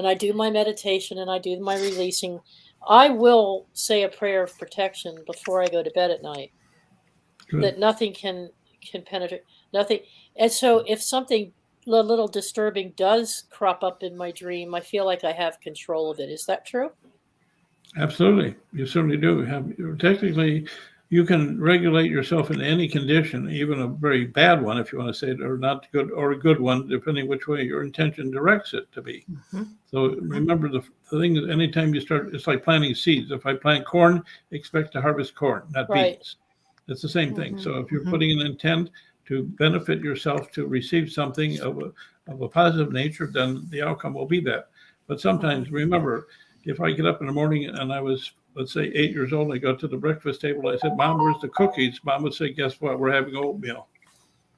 I do my meditation and I do my releasing, I will say a prayer of protection before I go to bed at night. Good. That nothing can penetrate, nothing. And so if something a little disturbing does crop up in my dream, I feel like I have control of it. Is that true? Absolutely. You certainly do. Technically, you can regulate yourself in any condition, even a very bad one, if you want to say it, or not good, or a good one, depending which way your intention directs it to be. So remember, the thing is, anytime you start, it's like planting seeds. If I plant corn, expect to harvest corn, not beans. It's the same thing. So if you're putting an intent to benefit yourself, to receive something of a positive nature, then the outcome will be that. But sometimes, remember, if I get up in the morning and I was, let's say, 8 years old, I got to the breakfast table, I said, Mom, where's the cookies? Mom would say, guess what? We're having oatmeal.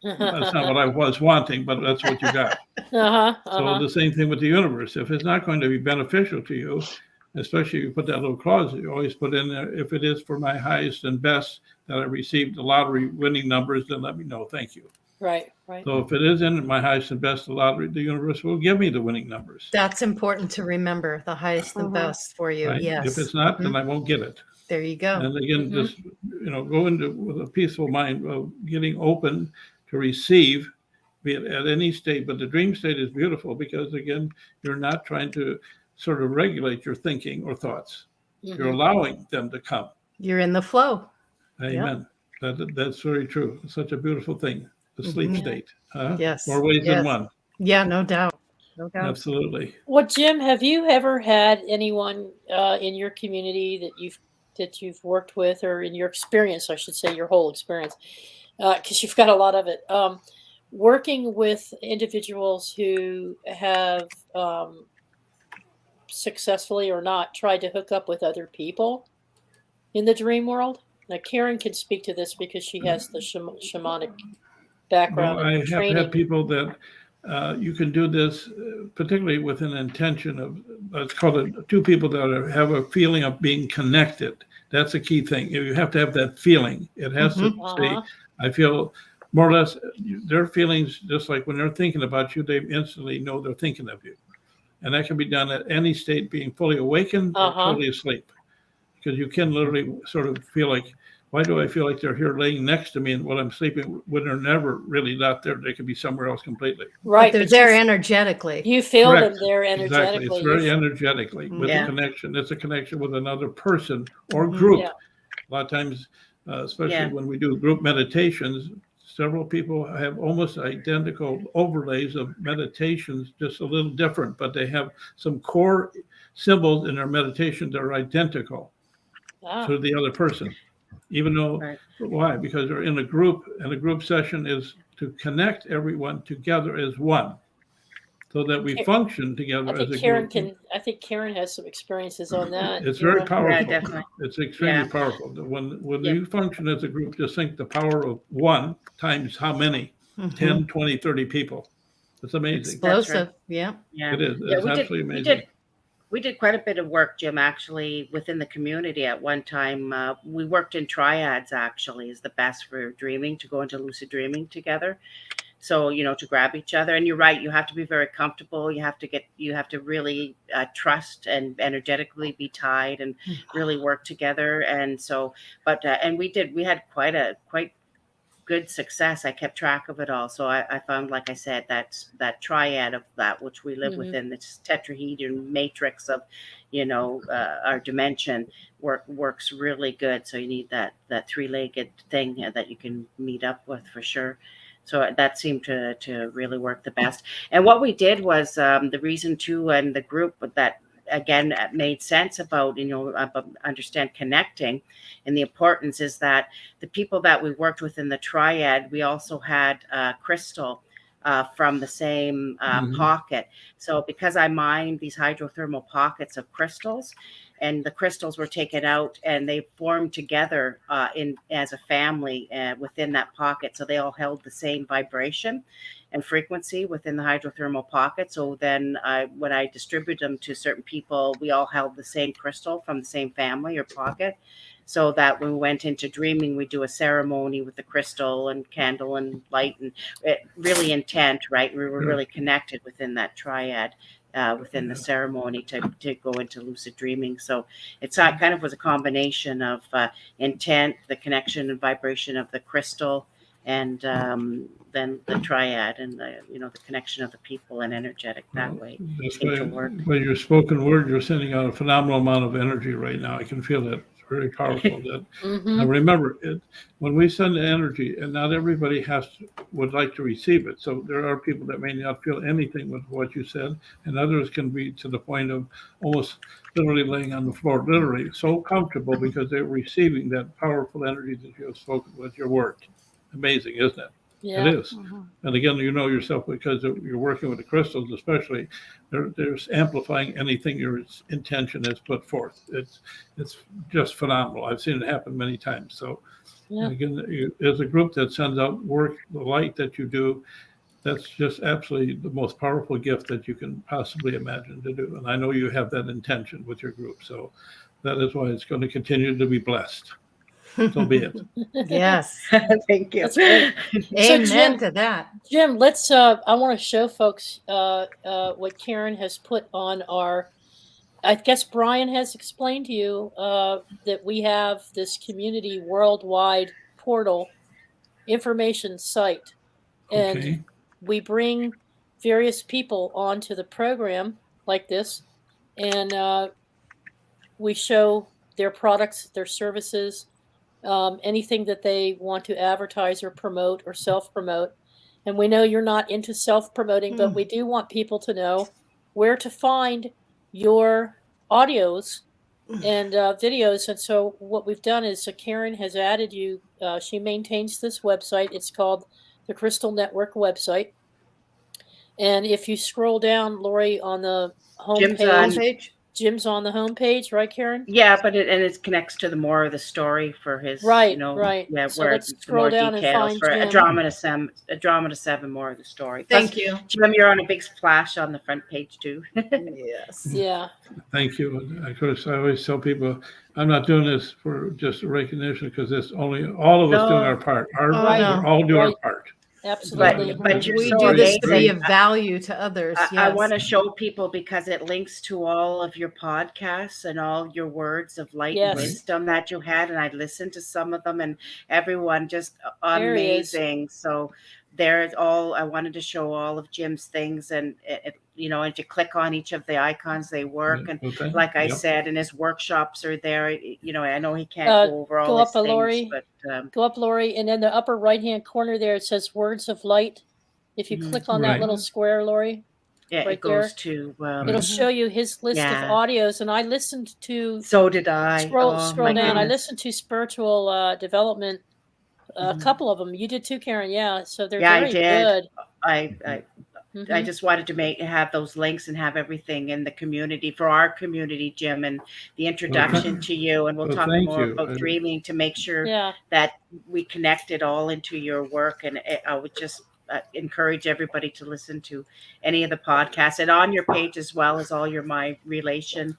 That's not what I was wanting, but that's what you got. So the same thing with the universe. If it's not going to be beneficial to you, especially if you put that little clause that you always put in there, if it is for my highest and best that I received the lottery winning numbers, then let me know. Thank you. Right. So if it is in my highest and best, the lottery, the universe will give me the winning numbers. That's important to remember, the highest and best for you. Right? Yes. If it's not, then I won't get it. There you go. And again, just, go into with a peaceful mind of getting open to receive, be it at any state. But the dream state is beautiful because, again, you're not trying to sort of regulate your thinking or thoughts. You're allowing them to come. You're in the flow. Amen. That's very true. It's such a beautiful thing. The sleep state. Yes. More ways than one. Yeah, no doubt. No doubt. Absolutely. Well, Jim, have you ever had anyone in your community that you've worked with, or in your experience, I should say, your whole experience, because you've got a lot of it, working with individuals who have successfully or not tried to hook up with other people in the dream world? Now, Karen can speak to this because she has the shamanic background. Well, I have had people that you can do this particularly with an intention of, let's call it two people that have a feeling of being connected. That's a key thing. You have to have that feeling. It has to say, I feel more or less their feelings, just like when they're thinking about you, they instantly know they're thinking of you. And that can be done at any state, being fully awakened or totally asleep. Because you can literally sort of feel like, why do I feel like they're here laying next to me and while I'm sleeping, when they're never really not there? They could be somewhere else completely. Right. But they're there energetically. You feel them there energetically. Exactly. It's very energetically with a connection. It's a connection with another person or group. A lot of times, especially when we do group meditations, several people have almost identical overlays of meditations, just a little different, but they have some core symbols in their meditation that are identical to the other person. Even though, why? Because they're in a group, and a group session is to connect everyone together as one, so that we function together as a group. I think Karen has some experiences on that. It's very powerful. Yeah, definitely. It's extremely powerful. When you function as a group, just think the power of one times how many? 10, 20, 30 people. It's amazing. Explosive. Right. Yeah. It is. It's absolutely amazing. We did quite a bit of work, Jim, actually, within the community at one time. We worked in triads, actually, is the best for dreaming, to go into lucid dreaming together. So, to grab each other. And you're right, you have to be very comfortable. You have to really trust and energetically be tied and really work together. And so, and we had quite good success. I kept track of it all. So I found, like I said, that triad of that, which we live within, this tetrahedron matrix of, our dimension works really good. So you need that three-legged thing that you can meet up with for sure. So that seemed to really work the best. And what we did was the reason too, and the group that again made sense about understand connecting and the importance is that the people that we worked with in the triad, we also had crystal from the same pocket. So because I mined these hydrothermal pockets of crystals, and the crystals were taken out and they formed together as a family within that pocket. So they all held the same vibration and frequency within the hydrothermal pocket. So then when I distributed them to certain people, we all held the same crystal from the same family or pocket. So that when we went into dreaming, we do a ceremony with the crystal and candle and light, and it really intent, right? We were really connected within that triad. Within the ceremony to go into lucid dreaming. So it's kind of was a combination of intent, the connection and vibration of the crystal, and then the triad and the connection of the people and energetic that way. By your spoken word, you're sending out a phenomenal amount of energy right now. I can feel that. Very powerful. Now remember, when we send the energy, and not everybody would like to receive it. So there are people that may not feel anything with what you said, and others can be to the point of almost literally laying on the floor, literally so comfortable because they're receiving that powerful energy that you have spoken with your word. Amazing, isn't it? Yeah. It is. And again, you know yourself because you're working with the crystals, especially, they're amplifying anything your intention has put forth. It's just phenomenal. I've seen it happen many times. So again, as a group that sends out work, the light that you do, that's just absolutely the most powerful gift that you can possibly imagine to do. And I know you have that intention with your group. So that is why it's going to continue to be blessed. So be it. Yes. Thank you. That's great. Amen to that. Jim, let's I want to show folks what Karen has put on our, I guess Brian has explained to you that we have this community worldwide portal information site. And we bring various people onto the program like this, and we show their products, their services, anything that they want to advertise or promote or self-promote. And we know you're not into self-promoting, but we do want people to know where to find your audios and videos. And so what we've done is Karen has added you. She maintains this website. It's called the Crystal Network website. And if you scroll down, Laurie, on the homepage, Jim's on the homepage, right, Karen? Yeah, but it connects to the more of the story for his, Right, you know, right. yeah, So where let's the scroll more down and details find for Jim. Andromeda 7, more of the story. Thank Plus, you. Jim, you're on a big splash on the front page too. Yes. Yeah. Thank you. Of course, I always tell people I'm not doing this for just recognition because it's only all of us doing our part. no. We're all doing our Right. part. Absolutely. But you're We so do this to be amazing. of value to others. I Yes. want to show people because it links to all of your podcasts and all your words of light Yes. and wisdom that you had. And I listened to some of them, and everyone just There he is. amazing. So there's all, I wanted to show all of Jim's things, and you know, and to click on each of the icons, they work. And Okay. like I Yep. said, and his workshops are there. You know, I know he can't go over all Go his up, things, Laurie. but Go up, Laurie, and in the upper right-hand corner there, it says Words of Light. If you click on that Right. little square, Laurie, yeah, right it goes there. to. It'll show you his list Yeah. of audios, and I listened to. So did I. Scroll Oh, my down. I goodness. listened to Spiritual Development, a couple of them. You did too, Karen. Yeah, so they're Yeah, I very did. good. I Mhm. just wanted to have those links and have everything in the community for our community, Jim, and the introduction to you. And we'll talk thank more you. about dreaming to make sure Yeah. that we connect it all into your work. And I would just encourage everybody to listen to any of the podcasts, and on your page as well as all your relations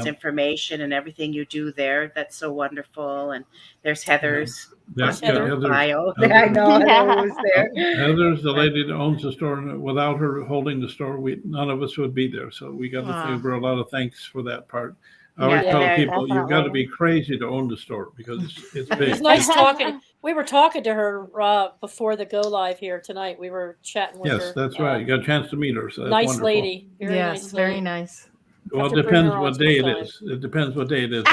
information and everything you do there. That's so wonderful. And there's Heather's bio. I know who's there. Heather's the lady that owns the store, and without her holding the store, none of us would be there. So we got to give her a lot of thanks for that part. I always tell people you've got to be crazy to own the store because it's big. It's nice talking. We were talking to her before the go live here tonight. We were chatting with her. Yes, that's right. You got a chance to meet her. So that's nice wonderful. lady. Very yes, nice very lady. nice. Well, it depends what day it is. It depends what day it is.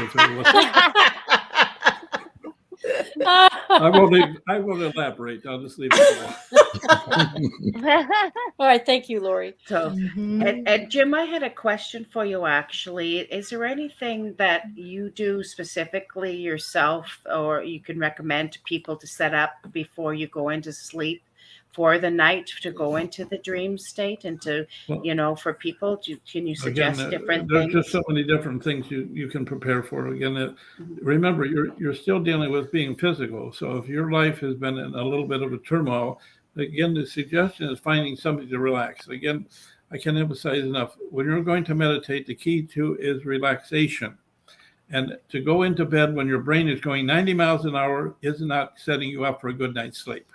I won't elaborate. I'll just leave it alone. All right, thank you, Laurie. So, and Jim, I had a question for you. Actually, is there anything that you do specifically yourself, or you can recommend to people to set up before you go into sleep for the night to go into the dream state, and to for people? Can you suggest different there's things? Just so many different things you can prepare for. Again, remember you're still dealing with being physical. So if your life has been in a little bit of a turmoil, again, the suggestion is finding something to relax. Again, I can't emphasize enough. When you're going to meditate, the key to is relaxation. And to go into bed when your brain is going 90 miles an hour is not setting you up for a good night's sleep.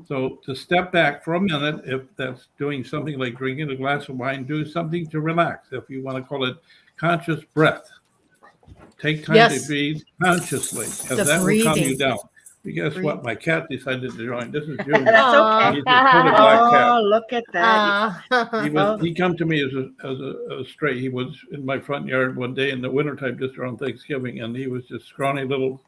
So to step back for a minute, if that's doing something like drinking a glass of wine, do something to relax. If you want to call it conscious breath, take time to breathe consciously, because that will calm you down. But guess what? My cat decided to join. This is Junior. That's okay. He's a total black cat. Oh, look at that. He come to me as a stray. He was in my front yard one day in the wintertime, just around Thanksgiving, and he was just scrawny little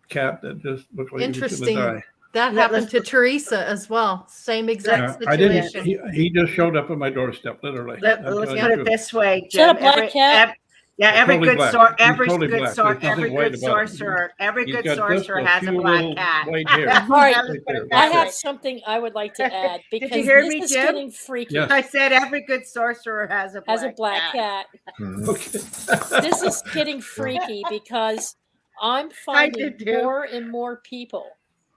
cat that just looked like he was going to die. That happened to Teresa as well. Same exact situation. He just showed up at my doorstep, literally. Let's put it this way, Jim. Is that a black cat? Every good sorcerer has a black cat. White hair. All right, I have something I would like to add because Did you hear this me, is Jim? getting freaky. Yes. I said every good sorcerer has a black cat. Okay. This is getting freaky because I'm finding more and more people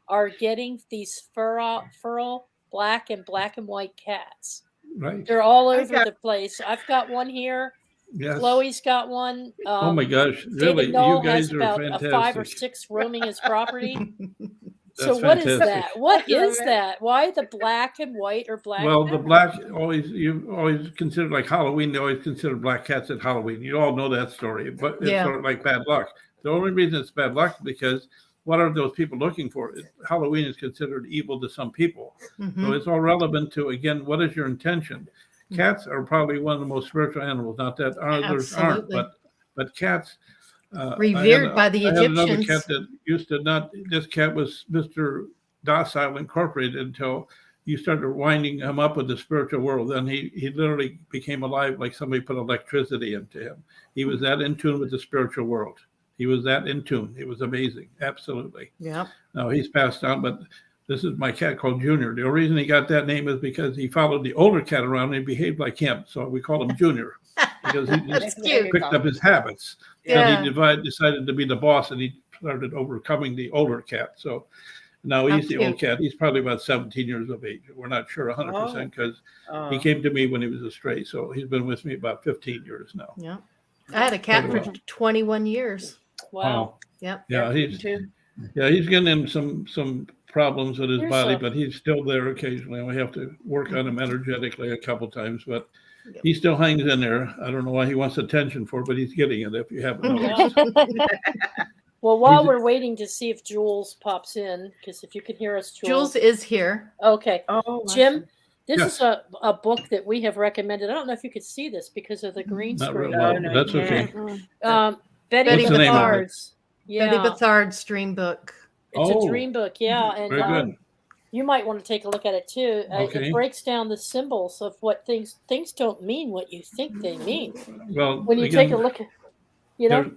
are getting these feral black and white cats. Right. They're all over the place. I've got one here. Yes. Chloe's got one. Oh my gosh! Really, David Knoll you guys has are about fantastic. 5 or 6 roaming his property. So That's what is fantastic. that? What is that? Why the black and white or black? Well, the black you always consider like Halloween. They always consider black cats at Halloween. You all know that story, but it's sort of like bad luck. The only reason it's bad luck is because what are those people looking for? Halloween is considered evil to some people, so it's all relevant to, again, what is your intention? Cats are probably one of the most spiritual animals. Not that others aren't, but cats. Revered by the Egyptians. I had another cat that used to not. This cat was Mr. Docile Incorporated until you started winding him up with the spiritual world. Then he literally became alive, like somebody put electricity into him. He was that in tune with the spiritual world. He was that in tune. It was amazing. Absolutely. Yeah. Now he's passed on, but this is my cat called Junior. The reason he got that name is because he followed the older cat around and he behaved like him. So we call him Junior. because he That's just cute. picked up his habits. Yeah. And he decided to be the boss, and he started overcoming the older cat. So now How he's the old cute. cat. He's probably about 17 years of age. We're not sure 100% because Oh. he came to me when he was a stray. So he's been with me about 15 years now. Yeah. I had a cat Quite a for while. 21 years. Wow. Yep. Yeah, Me he's too. getting in some problems with his Here's body, a- but he's still there occasionally. We have to work on him energetically a couple times, but Yep. he still hangs in there. I don't know why he wants attention for, but he's getting it. If you haven't noticed, Well, while He's- we're waiting to see if Jules pops in, because if you can hear us, Jules is here. Okay. Oh, Jim, this Yes. is a book that we have recommended. I don't know if you could see this because of the green not screen. real well. no, That's you okay. Betty What's the name of it? Bethards. Yeah, Betty Bethards dream book. it's Oh. a dream book. Yeah, and Very good. you might want to take a look at it too. Okay. It breaks down the symbols of what things don't mean what you think they mean. Well, When you again, take a look at, you know,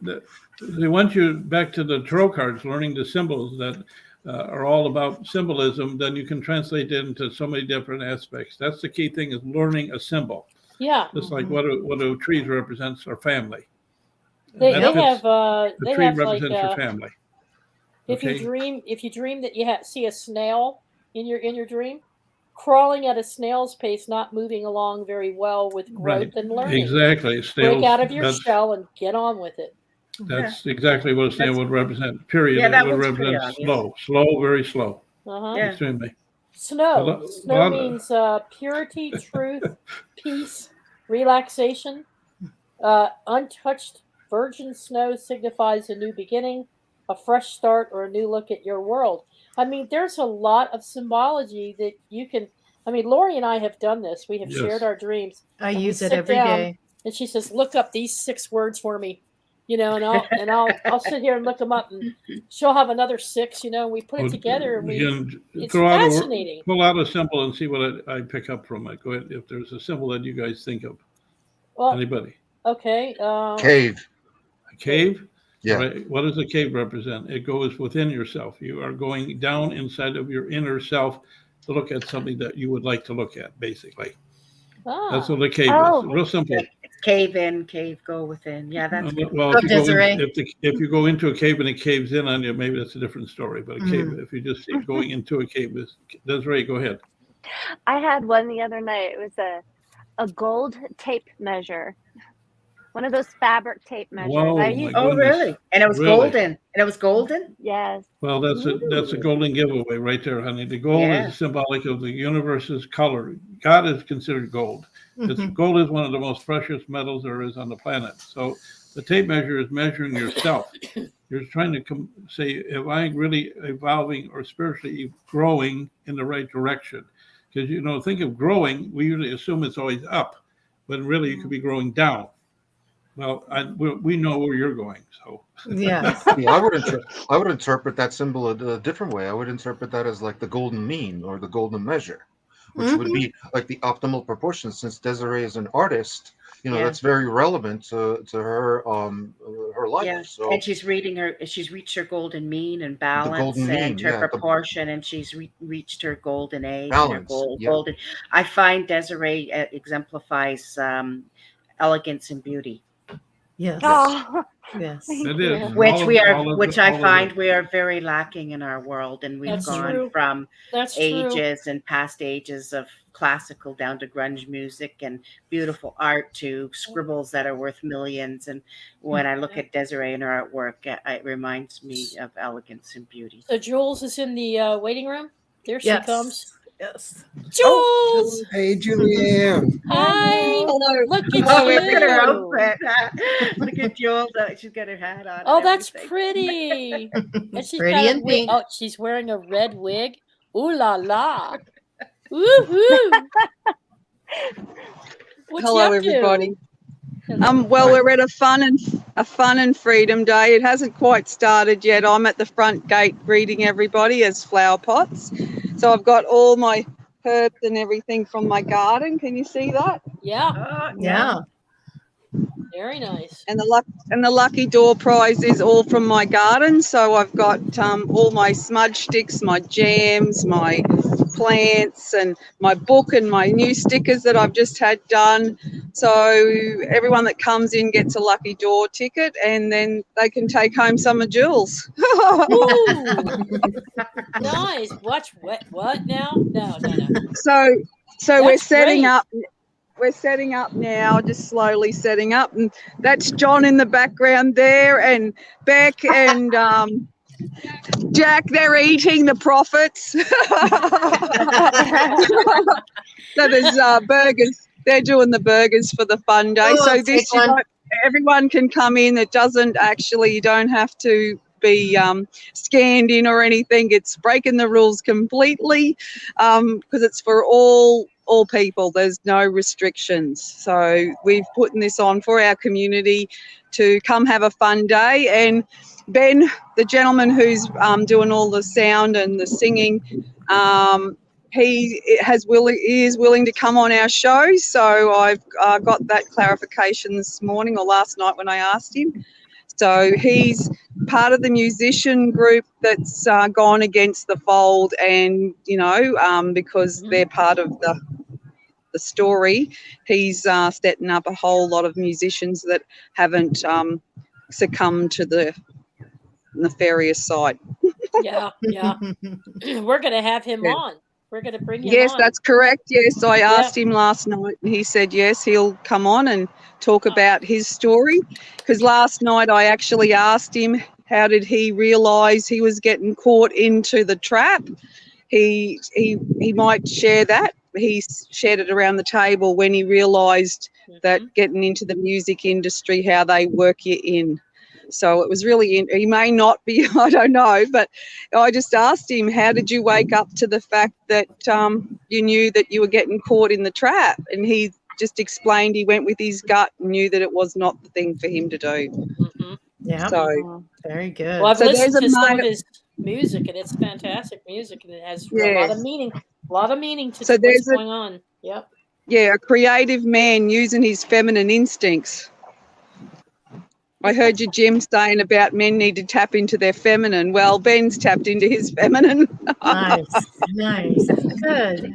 they want you back to the tarot cards, learning the symbols that are all about symbolism. Then you can translate it into so many different aspects. That's the key thing: is learning a symbol. yeah, Just like what a tree represents our family. they That fits- have the they tree have like represents your family. if Okay. you dream that you see a snail in your dream, crawling at a snail's pace, not moving along very well with growth Right. and learning. Exactly. Break Snails, out of your that's, shell and get on with it. that's exactly what a snail would represent. Period. Yeah, that It would one's pretty represent obvious. slow, very slow. Uh-huh. Yeah. Extremely. Snow. lot- Snow lot of- means purity, truth, peace, relaxation. Untouched virgin snow signifies a new beginning, a fresh start, or a new look at your world. I mean, there's a lot of symbology that you can. I mean, Laurie and I have done this. We have Yes. shared our dreams. I And we use it sit every down, day. And she says, "Look up these 6 words for me," you know, and I'll sit here and look them up, and she'll have another 6, you know. And we put it together, and it's fascinating. Pull out a symbol and see what I pick up from it. Go ahead. If there's a symbol that you guys think of, Well, anybody? okay. Cave. A cave? Yeah. Right. What does a cave represent? It goes within yourself. You are going down inside of your inner self to look at something that you would like to look at, basically. That's what a cave is. Real simple. Cave in, cave go within. Yeah, that's good. Well, if you go into a cave and it caves in on you, maybe that's a different story. But a cave, if you just see going into a cave, is Desiree, go ahead. I had one the other night. It was a gold tape measure. One of those fabric tape measures. Whoa, I my used- Oh, goodness. really? And it was Really? golden. And it was golden? yes. Well, that's a golden giveaway right there, honey. The gold Yeah. is symbolic of the universe's color. God is considered gold. Gold is one of the most precious metals there is on the planet. So the tape measure is measuring yourself. You're trying to say, am I really evolving or spiritually growing in the right direction? Because, think of growing, we usually assume it's always up, but really you could be growing down. Well, we know where you're going, so. Yeah. Yeah, I would interpret that symbol a different way. I would interpret that as like the golden mean or the golden measure, which would be like the optimal proportion. Since Desiree is an artist, that's very relevant to her life. Yeah. So, And she's reached her golden mean and balance golden and mean, her yeah, proportion, and she's reached her golden age. Balance, And her yeah. golden. I find Desiree exemplifies elegance and beauty. Yes. Oh, Yes. It is. Which I find we are very lacking in our world, and we've That's gone true. from That's true. ages and past ages of classical down to grunge music and beautiful art to scribbles that are worth millions. And when I look at Desiree and her artwork, it reminds me of elegance and beauty. So Jules is in the waiting room. There she comes. Yes. Jules! Hey, Julianne. Hi! hello. Look Oh, at look at her you! outfit. Look at Jules. She's got her hat on. Oh, and that's everything. pretty. And she's Pretty got a and wig. pink. Oh, she's wearing a red wig. Ooh la la. Woohoo! What's Hello, you up to? everybody. Hello. Well, we're at a fun and freedom day. It hasn't quite started yet. I'm at the front gate greeting everybody as flower pots. So I've got all my herbs and everything from my garden. Can you see that? Yeah, Oh, Yeah. very nice. And the lucky door prize is all from my garden. So I've got all my smudge sticks, my jams, my plants and my book and my new stickers that I've just had done. So everyone that comes in gets a lucky draw ticket, and then they can take home some of Jules. Ooh, nice. Watch what now? No. So That's we're setting great. up. We're setting up now, just slowly setting up, and that's John in the background there, and Beck and Jack. They're eating the profits. So there's burgers. They're doing the burgers for the fun day. Oh, So this, everyone can come in. It doesn't actually. You don't have to be scanned in or anything. It's breaking the rules completely because it's for all people. There's no restrictions. So we've put this on for our community to come have a fun day. And Ben, the gentleman who's doing all the sound and the singing, he is willing to come on our show. So I've got that clarification this morning or last night when I asked him. So he's part of the musician group that's gone against the fold, and because they're part of the story, he's setting up a whole lot of musicians that haven't succumbed to the nefarious side. Yeah. We're going to have him on. We're going to bring him on. Yes, that's correct. Yes, I asked him last night, and he said yes, he'll come on and talk about his story. Because last night I actually asked him, how did he realise he was getting caught into the trap? He might share that. He shared it around the table when he realised that getting into the music industry, how they work you in. So it was really, he may not be, I don't know, but I just asked him, how did you wake up to the fact that you knew that you were getting caught in the trap? And he just explained he went with his gut and knew that it was not the thing for him to do. Mm-hmm. Yeah. So very good. Well, I've listened to some of his music, and it's fantastic music, and it has a lot of meaning. A lot of meaning to what's going on. Yep. Yeah, a creative man using his feminine instincts. I heard you, Jim, saying about men need to tap into their feminine. Well, Ben's tapped into his feminine. Nice. Good.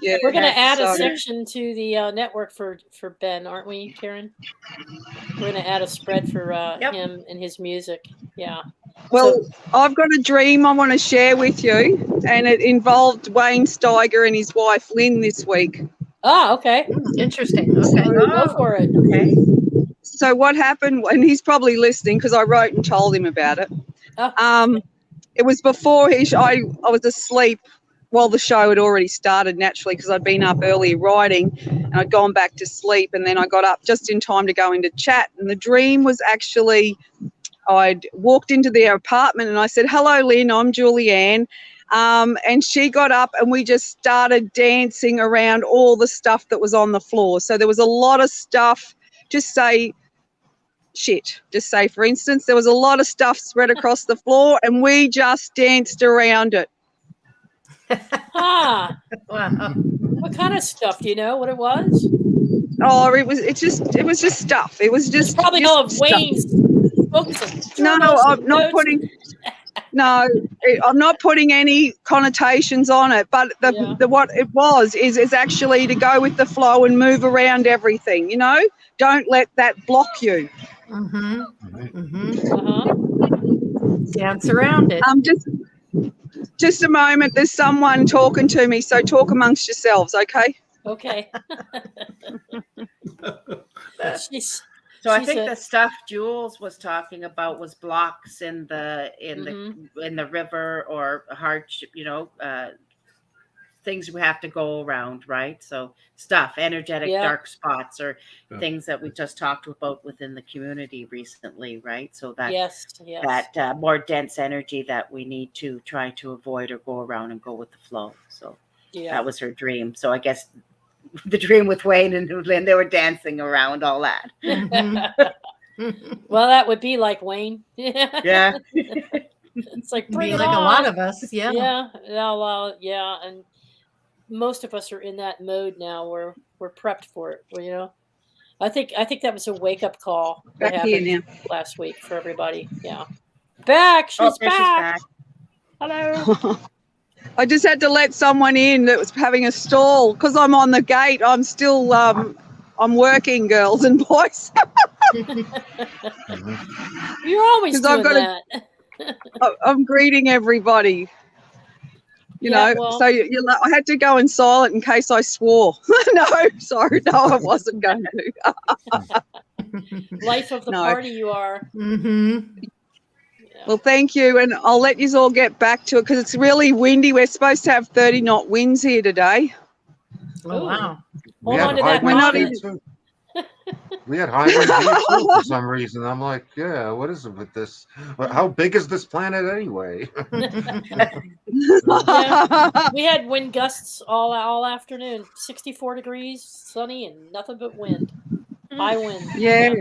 Yeah, we're going to add a section to the network for Ben, aren't we, Karen? We're going to add a spread for him and his music. Yeah. Well, I've got a dream I want to share with you, and it involved Wayne Steiger and his wife, Lynn, this week. Oh, okay. Interesting. Okay. Go for it. Okay. So what happened, and he's probably listening because I wrote and told him about it. Oh. It was before I was asleep. Well, the show had already started naturally because I'd been up early writing and I'd gone back to sleep, and then I got up just in time to go into chat. And the dream was actually I'd walked into their apartment and I said, "Hello, Lynn, I'm Julianne." And she got up and we just started dancing around all the stuff that was on the floor. So there was a lot of stuff. Just say, for instance, there was a lot of stuff spread across the floor and we just danced around it. Wow. What kind of stuff? Do you know what it was? Oh, it was just stuff. It was just probably all of Wayne's books. No, I'm not putting. No, I'm not putting any connotations on it. But what it was is actually to go with the flow and move around everything. Don't let that block you. Dance around it. Just a moment. There's someone talking to me, so talk amongst yourselves, okay? Okay. So I think the stuff Jules was talking about was blocks in the river or hardship, things we have to go around, right? So stuff, energetic dark spots or things that we just talked about within the community recently, right? So that that more dense energy that we need to try to avoid or go around and go with the flow. So that was her dream. So I guess the dream with Wayne and Lynn, they were dancing around all that. Well, that would be like Wayne. Yeah. It's like bring it like on. A lot of us. Yeah. Yeah. And most of us are in that mode now where we're prepped for it. I think that was a wake up call that happened last week for everybody. Yeah. She's back. Hello. I just had to let someone in that was having a stall because I'm on the gate. I'm still I'm working, girls and boys. You're always doing that. I'm greeting everybody. You know, well, so I had to go in silent in case I swore. No, sorry, no, I wasn't going to. Life of the party, you are. Yeah. Well, thank you, and I'll let you all get back to it because it's really windy. We're supposed to have 30-knot winds here today. Oh wow! Hold on to that. We're not even. We had high winds here too for some reason. I'm like, yeah, what is it with this? How big is this planet anyway? We had wind gusts all afternoon. 64 degrees, sunny, and nothing but wind. High wind. Yeah.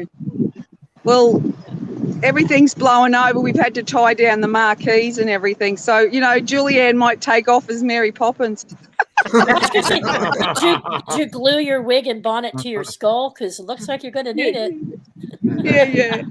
Well, everything's blowing over. We've had to tie down the marquees and everything. So, you know, Julianne might take off as Mary Poppins. Do you glue your wig and bonnet to your skull? Because it looks like you're going to need it. Yeah.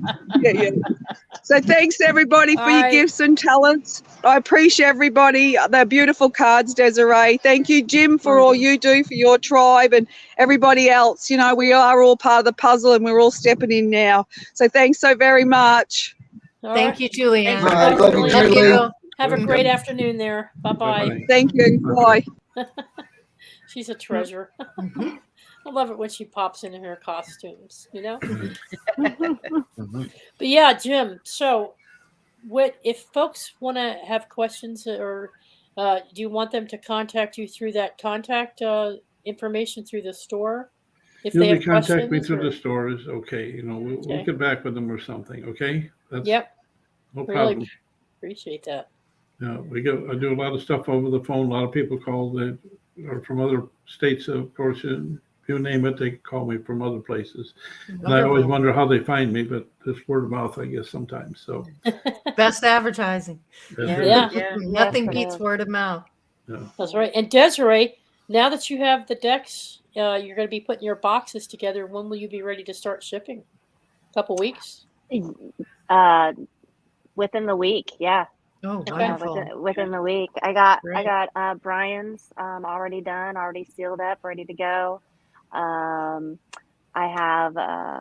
So thanks, everybody, for your gifts and talents. I appreciate everybody. They're beautiful cards, Desiree. Thank you, Jim, for all you do for your tribe and everybody else. You know, we are all part of the puzzle and we're all stepping in now. So thanks so very much. Thank you, Julianne. Love you, Julie. Have a great afternoon there. Bye-bye. Thank you. Bye. She's a treasure. I love it when she pops into her costumes, you know? But yeah, Jim, so what if folks want to have questions or do you want them to contact you through that contact information through the store? If they have contact me questions, through the store is okay. You know, we'll get back with them or something, okay? That's no problem. Really appreciate that. Yeah, I do a lot of stuff over the phone. A lot of people call that are from other states, of course. You name it, they call me from other places. And I always wonder how they find me, but it's word of mouth, I guess, sometimes. So best advertising. Nothing beats word of mouth. Yeah. That's right. And Desiree, now that you have the decks, you're going to be putting your boxes together. When will you be ready to start shipping? A couple weeks? Within the week, yeah. Oh, wonderful. Within the week. I got Brian's already done, already sealed up, ready to go. I have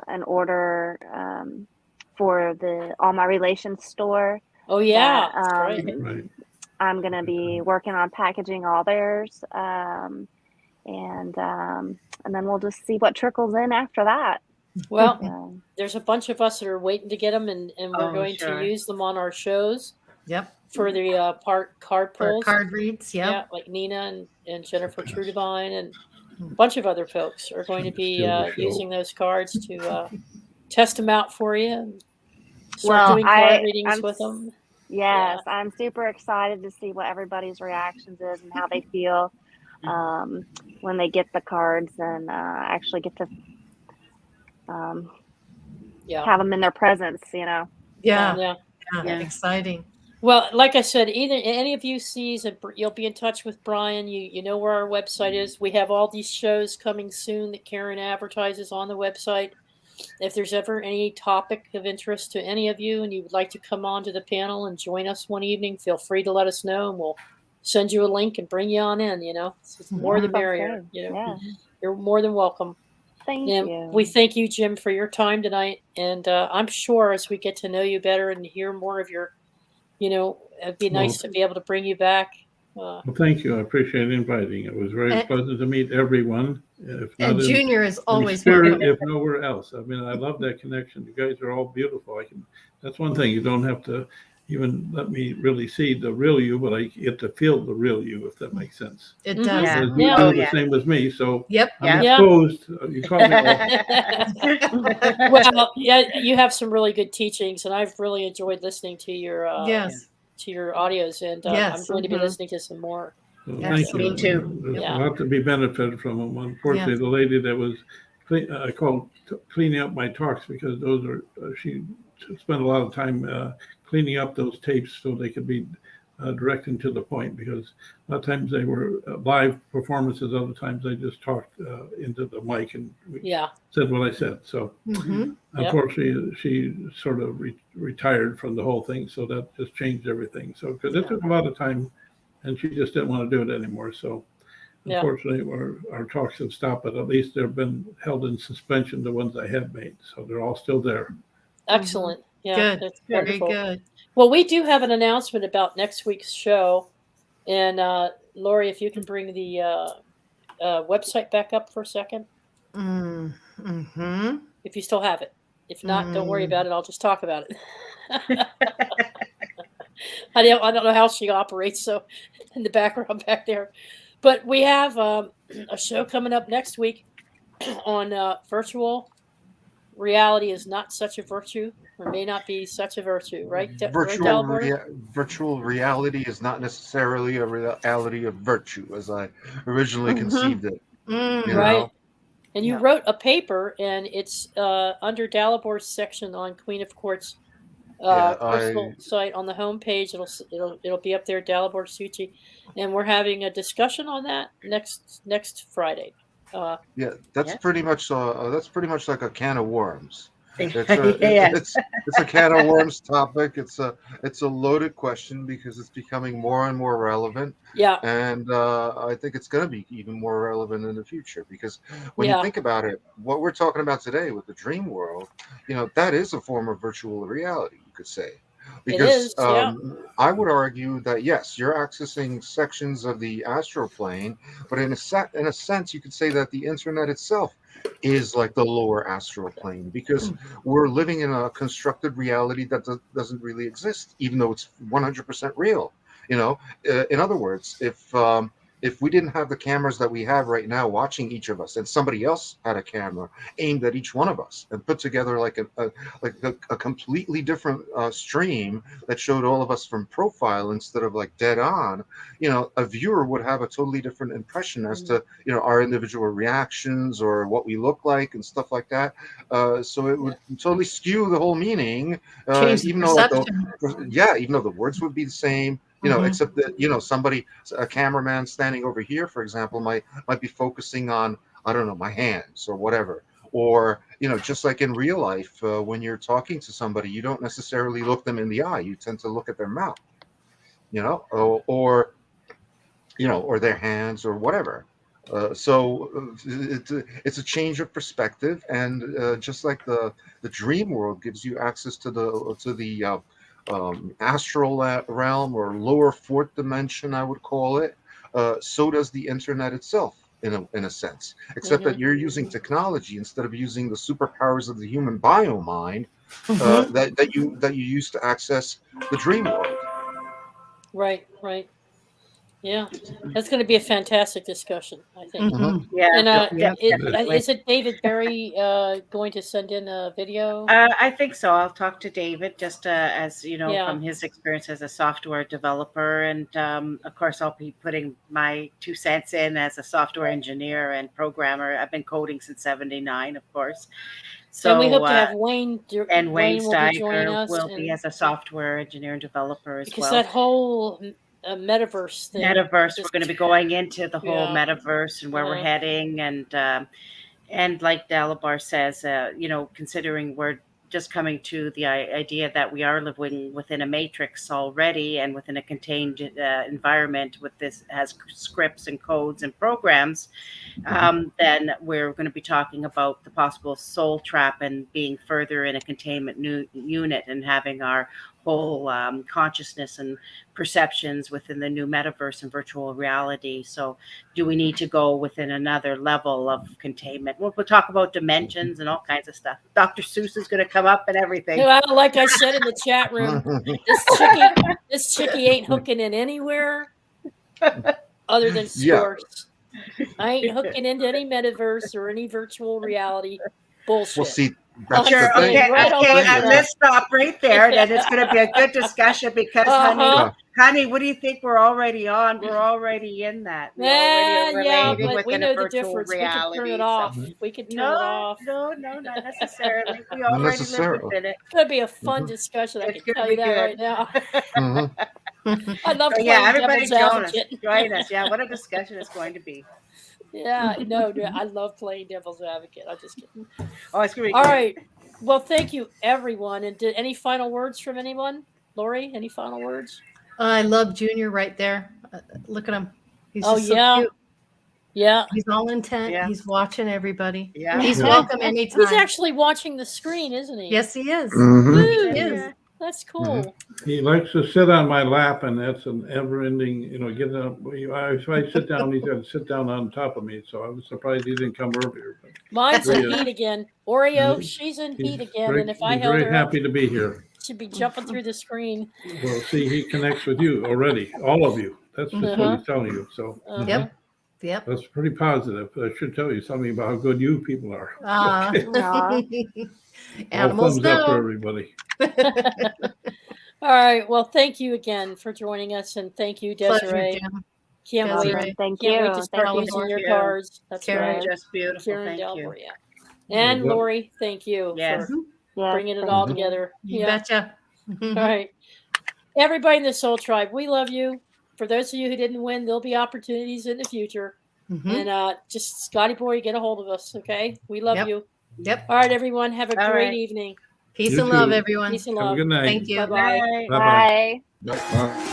an order for the All My Relations store. Oh yeah, right. I'm gonna be working on packaging all theirs, and then we'll just see what trickles in after that. Well, there's a bunch of us that are waiting to get them, and we're going to use them on our shows. Yep. For the card pulls. Card reads, yeah. Like Nina and Jennifer Trudivine and a bunch of other folks are going to be using those cards to test them out for you and start doing card readings with them. Yes, I'm super excited to see what everybody's reactions is and how they feel when they get the cards and actually get to have them in their presence, you know. Yeah. Exciting. Well, like I said, either any of you sees, you'll be in touch with Brian. You know where our website is. We have all these shows coming soon that Karen advertises on the website. If there's ever any topic of interest to any of you and you would like to come on to the panel and join us one evening, feel free to let us know and we'll send you a link and bring you on in, you know. It's more the merrier. You know, you're more than welcome. Thank you. We thank you, Jim, for your time tonight. And I'm sure as we get to know you better and hear more of your, you know, it'd be nice to be able to bring you back. Well, thank you. I appreciate inviting. It was very pleasant to meet everyone. And Junior is always spirit, if nowhere else. I mean, I love that connection. You guys are all beautiful. That's one thing. You don't have to even let me really see the real you, but I get to feel the real you, if that makes sense. It does. You do the same as me, so I'm Yeah. exposed. You call me Well, you have some really good teachings, and I've really enjoyed listening to your to your audios, and I'm going to be listening to some more. Well, thank you. Me too. There's a lot to be benefited from them. Unfortunately, the lady that was I called cleaning up my talks because those are she spent a lot of time cleaning up those tapes so they could be direct and to the point, because a lot of times they were live performances, other times they just talked into the mic and said what I said. So unfortunately, she sort of retired from the whole thing, so that just changed everything. So because it took a lot of time and she just didn't want to do it anymore. So unfortunately, our talks have stopped, but at least they've been held in suspension, the ones I have made. So they're all still there. Excellent. Yeah, that's wonderful. Very good. Well, we do have an announcement about next week's show. And Laurie, if you can bring the website back up for a second. Mm-hmm. If you still have it. If not, don't worry about it. I'll just talk about it. I don't know how she operates, so in the background back there. But we have a show coming up next week on virtual reality is not such a virtue, or may not be such a virtue, right? Virtual reality is not necessarily a reality of virtue, as I originally conceived it. Right. And you wrote a paper, and it's under Dalabor's section on Queen of Quartz crystal site on the homepage. It'll be up there, Dalibor Suchi, and we're having a discussion on that next Friday. That's pretty much like a can of worms. It's a can of worms topic. It's a loaded question because it's becoming more and more relevant. Yeah. And I think it's going to be even more relevant in the future because when you think about it, what we're talking about today with the dream world, that is a form of virtual reality, you could say. Because I would argue that yes, you're accessing sections of the astral plane, but in a sense, you could say that the internet itself is like the lower astral plane because we're living in a constructed reality that doesn't really exist, even though it's 100% real. In other words, if we didn't have the cameras that we have right now watching each of us, and somebody else had a camera aimed at each one of us and put together like a completely different stream that showed all of us from profile instead of like dead on, a viewer would have a totally different impression as to our individual reactions or what we look like and stuff like that. So it would totally skew the whole meaning, even though the words would be the same. Except that, somebody, a cameraman standing over here, for example, might be focusing on, I don't know, my hands or whatever. Or, just like in real life, when you're talking to somebody, you don't necessarily look them in the eye. You tend to look at their mouth, or their hands or whatever. So it's a change of perspective. And just like the dream world gives you access to the astral realm or lower fourth dimension, I would call it. So does the internet itself, in a sense, except that you're using technology instead of using the superpowers of the human bio mind that you use to access the dream world. Right. Yeah, that's going to be a fantastic discussion, I think. Yeah. And is it David Berry going to send in a video? I think so. I'll talk to David just as from his experience as a software developer, and of course I'll be putting my 2 cents in as a software engineer and programmer. I've been coding since '79, of course. So and we hope to have Wayne Steiger will be as a software engineer and developer as well. Because that whole metaverse thing. We're going to be going into the whole metaverse and where we're heading, and like Dalibor says, considering we're just coming to the idea that we are living within a matrix already and within a contained environment with this has scripts and codes and programs, then we're going to be talking about the possible soul trap and being further in a containment unit and having our whole consciousness and perceptions within the new metaverse and virtual reality. So do we need to go within another level of containment? We'll talk about dimensions and all kinds of stuff. Dr. Seuss is going to come up and everything. Well, like I said in the chat room, this chickie ain't hooking in anywhere other than stores. I ain't hooking into any metaverse or any virtual reality bullshit. Well, see, that's sure. the thing. Okay. Let's stop right there. Then it's going to be a good discussion because, honey, what do you think we're already on? We're already in that. But we know the difference. Reality, we can turn it off. We can turn it off. No, not necessarily. We already live within it. It's going to be a fun discussion. I can tell you that right now. I love playing everybody devil's advocate. Join us. Yeah, what a discussion it's going to be. Yeah, no, I love playing devil's advocate. I'm just kidding. Oh, it's going to be all right. Well, thank you, everyone. And any final words from anyone? Laurie, any final words? I love Junior right there. Look at him. He's Oh, just so yeah. cute. Yeah. He's all intent. Yeah. He's watching everybody. Yeah. He's Yeah. welcome anytime. He's actually watching the screen, isn't he? Yes, he is. Mhm. Woo, He is. that's cool. He likes to sit on my lap, and that's an ever-ending, get up. If I sit down, he's got to sit down on top of me. So I was surprised he didn't come earlier. But Mine's in Yeah. heat again. Oreo, Mhm. she's in he's heat again. very, And if I he's held very her up, happy to be here. she'd be jumping through the screen. Well, see, he connects with you already, all of you. That's just what Uh-huh. he's telling you. So Uh-huh. Yep. that's pretty positive. I should tell you something about how good you people are. Okay. Aw. Animals All thumbs up for know. everybody. All right. Well, thank you again for joining us, and thank you, Pleasure, Desiree. Jim. Can't Desiree. wait. Thank Can't you. wait to start Thank you. using your you. cards. That's Karen. right. Just beautiful. Karen Thank you. Delver, yeah. And Well, Laurie, thank you Yes. for Yes, bringing it thank all you. together. You Yeah. betcha. All right. Everybody in the Soul Tribe, we love you. For those of you who didn't win, there'll be opportunities in the future. Mhm. And just Scotty Boy, get a hold of us, okay? We love Yep. you. Yep. All right, everyone. Have a All great right. evening. Peace You and love, too. everyone. Peace and Have a love. good night. Thank you. Bye-bye. Bye. Bye-bye. Bye. Bye.